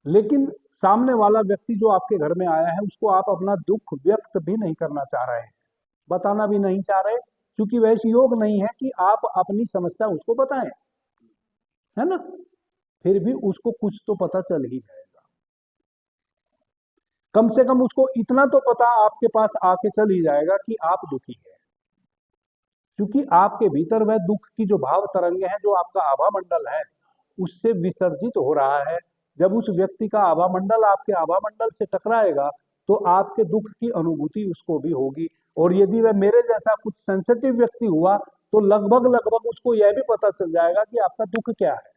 लेकिन सामने वाला व्यक्ति जो आपके घर में आया है, उसको आप अपना दुख व्यक्त भी नहीं करना चाह रहे हैं, बताना भी नहीं चाह रहे, क्योंकि वैसे योग नहीं है कि आप अपनी समस्या उसको बताएं, है ना। फिर भी उसको कुछ तो पता चल ही जाएगा। कम से कम उसको इतना तो पता आपके पास आके चल ही जाएगा कि आप दुखी हैं, क्योंकि आपके भीतर वह दुख की जो भाव तरंगे हैं, जो आपका आभा मंडल है, उससे विसर्जित हो रहा है। जब उस व्यक्ति का आभा मंडल आपके आभा मंडल से टकराएगा, तो आपके दुख की अनुभूति उसको भी होगी। और यदि वह मेरे जैसा कुछ सेंसिटिव व्यक्ति हुआ, तो लगभग लगभग उसको यह भी पता चल जाएगा कि आपका दुख क्या है।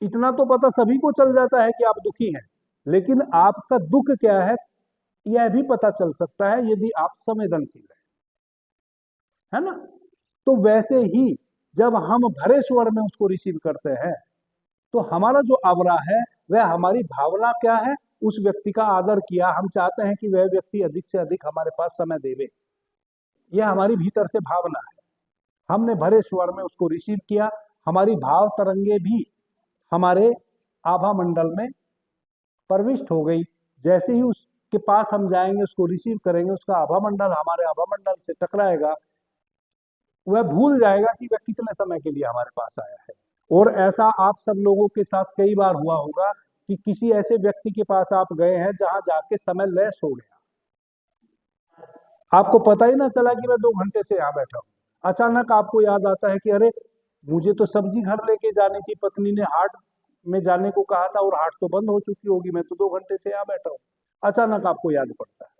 इतना तो पता सभी को चल जाता है कि आप दुखी हैं, लेकिन आपका दुख क्या है यह भी पता चल सकता है यदि आप संवेदनशील है ना। तो वैसे ही जब हम भरे स्वर में उसको रिसीव करते हैं, तो हमारा जो आवरा है, वह हमारी भावना क्या है, उस व्यक्ति का आदर किया, हम चाहते हैं कि वह व्यक्ति अधिक से अधिक हमारे पास समय देवे, यह हमारी भीतर से भावना है। हमने भरे स्वर में उसको रिसीव किया, हमारी भाव तरंगे भी हमारे आभा मंडल में प्रविष्ट हो गई। जैसे ही उसके पास हम जाएंगे, उसको रिसीव करेंगे, उसका आभा मंडल हमारे आभा मंडल से टकराएगा, वह भूल जाएगा कि वह कितने समय के लिए हमारे पास आया है। और ऐसा आप सब लोगों के साथ कई बार हुआ होगा कि किसी ऐसे व्यक्ति के पास आप गए हैं जहां जाके समय लैस हो गया, आपको पता ही ना चला कि मैं 2 घंटे से यहाँ बैठा हूँ। अचानक आपको याद आता है कि अरे, मुझे तो सब्जी घर लेके जाने की, पत्नी ने हाट में जाने को कहा था और हाट तो बंद हो चुकी होगी, मैं तो 2 घंटे से यहाँ बैठा हूँ। अचानक आपको याद पड़ता है।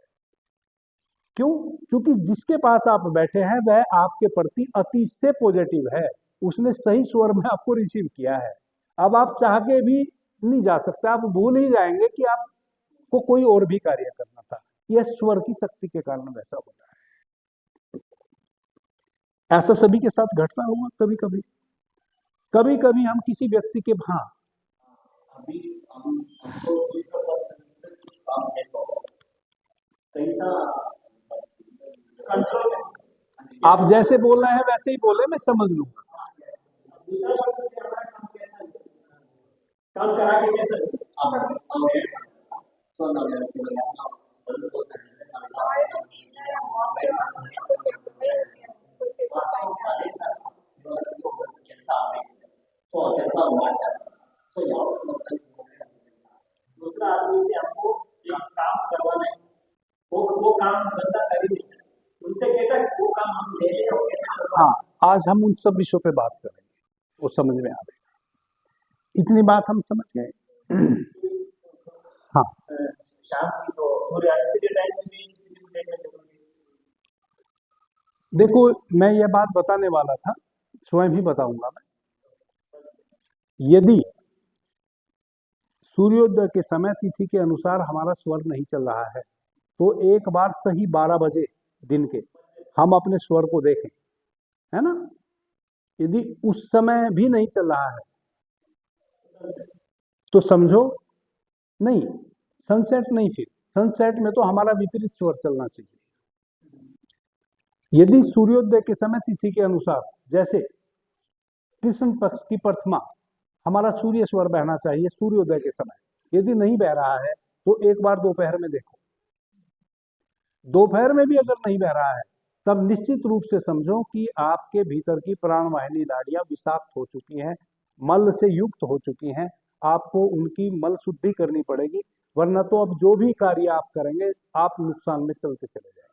क्यों? क्योंकि जिसके पास आप बैठे हैं वह आपके प्रति अति से पॉजिटिव है, उसने सही स्वर में आपको रिसीव किया है। अब आप चाह के भी नहीं जा सकते, आप भूल ही जाएंगे कि आपको कोई और भी कार्य करना था। यह स्वर की शक्ति के कारण वैसा होता है। ऐसा सभी के साथ घटना होगा कभी कभी। कभी कभी हम किसी व्यक्ति के, हाँ, आप जैसे बोल रहे हैं वैसे ही बोले, मैं समझ लूंगा। हाँ, आज हम उन सब विषयों पे बात करेंगे, वो समझ में आ गई। इतनी बात हम समझ गए। हाँ, शाम की तो सूर्यास्त के टाइम में भी देखने जरूरी है। देखो मैं यह बात बताने वाला था, स्वयं ही बताऊंगा मैं। यदि सूर्योदय के समय तिथि के अनुसार हमारा स्वर नहीं चल रहा है तो एक बार सही 12 बजे दिन के हम अपने स्वर को देखें, है ना। यदि उस समय भी नहीं चल रहा है तो समझो नहीं, सनसेट नहीं, फिर सनसेट में तो हमारा विपरीत स्वर चलना चाहिए। यदि सूर्योदय के समय तिथि के अनुसार, जैसे कृष्ण पक्ष की प्रथमा, हमारा सूर्य स्वर बहना चाहिए सूर्योदय के समय, यदि नहीं बह रहा है तो एक बार दोपहर में देखो। दोपहर में भी अगर नहीं बह रहा है तब निश्चित रूप से समझो कि आपके भीतर की प्राणवाहिनी नाड़ियां विषाक्त हो चुकी हैं, मल से युक्त हो चुकी हैं। आपको उनकी मल शुद्धि करनी पड़ेगी, वरना तो अब जो भी कार्य आप करेंगे आप नुकसान में चलते चले जाएंगे।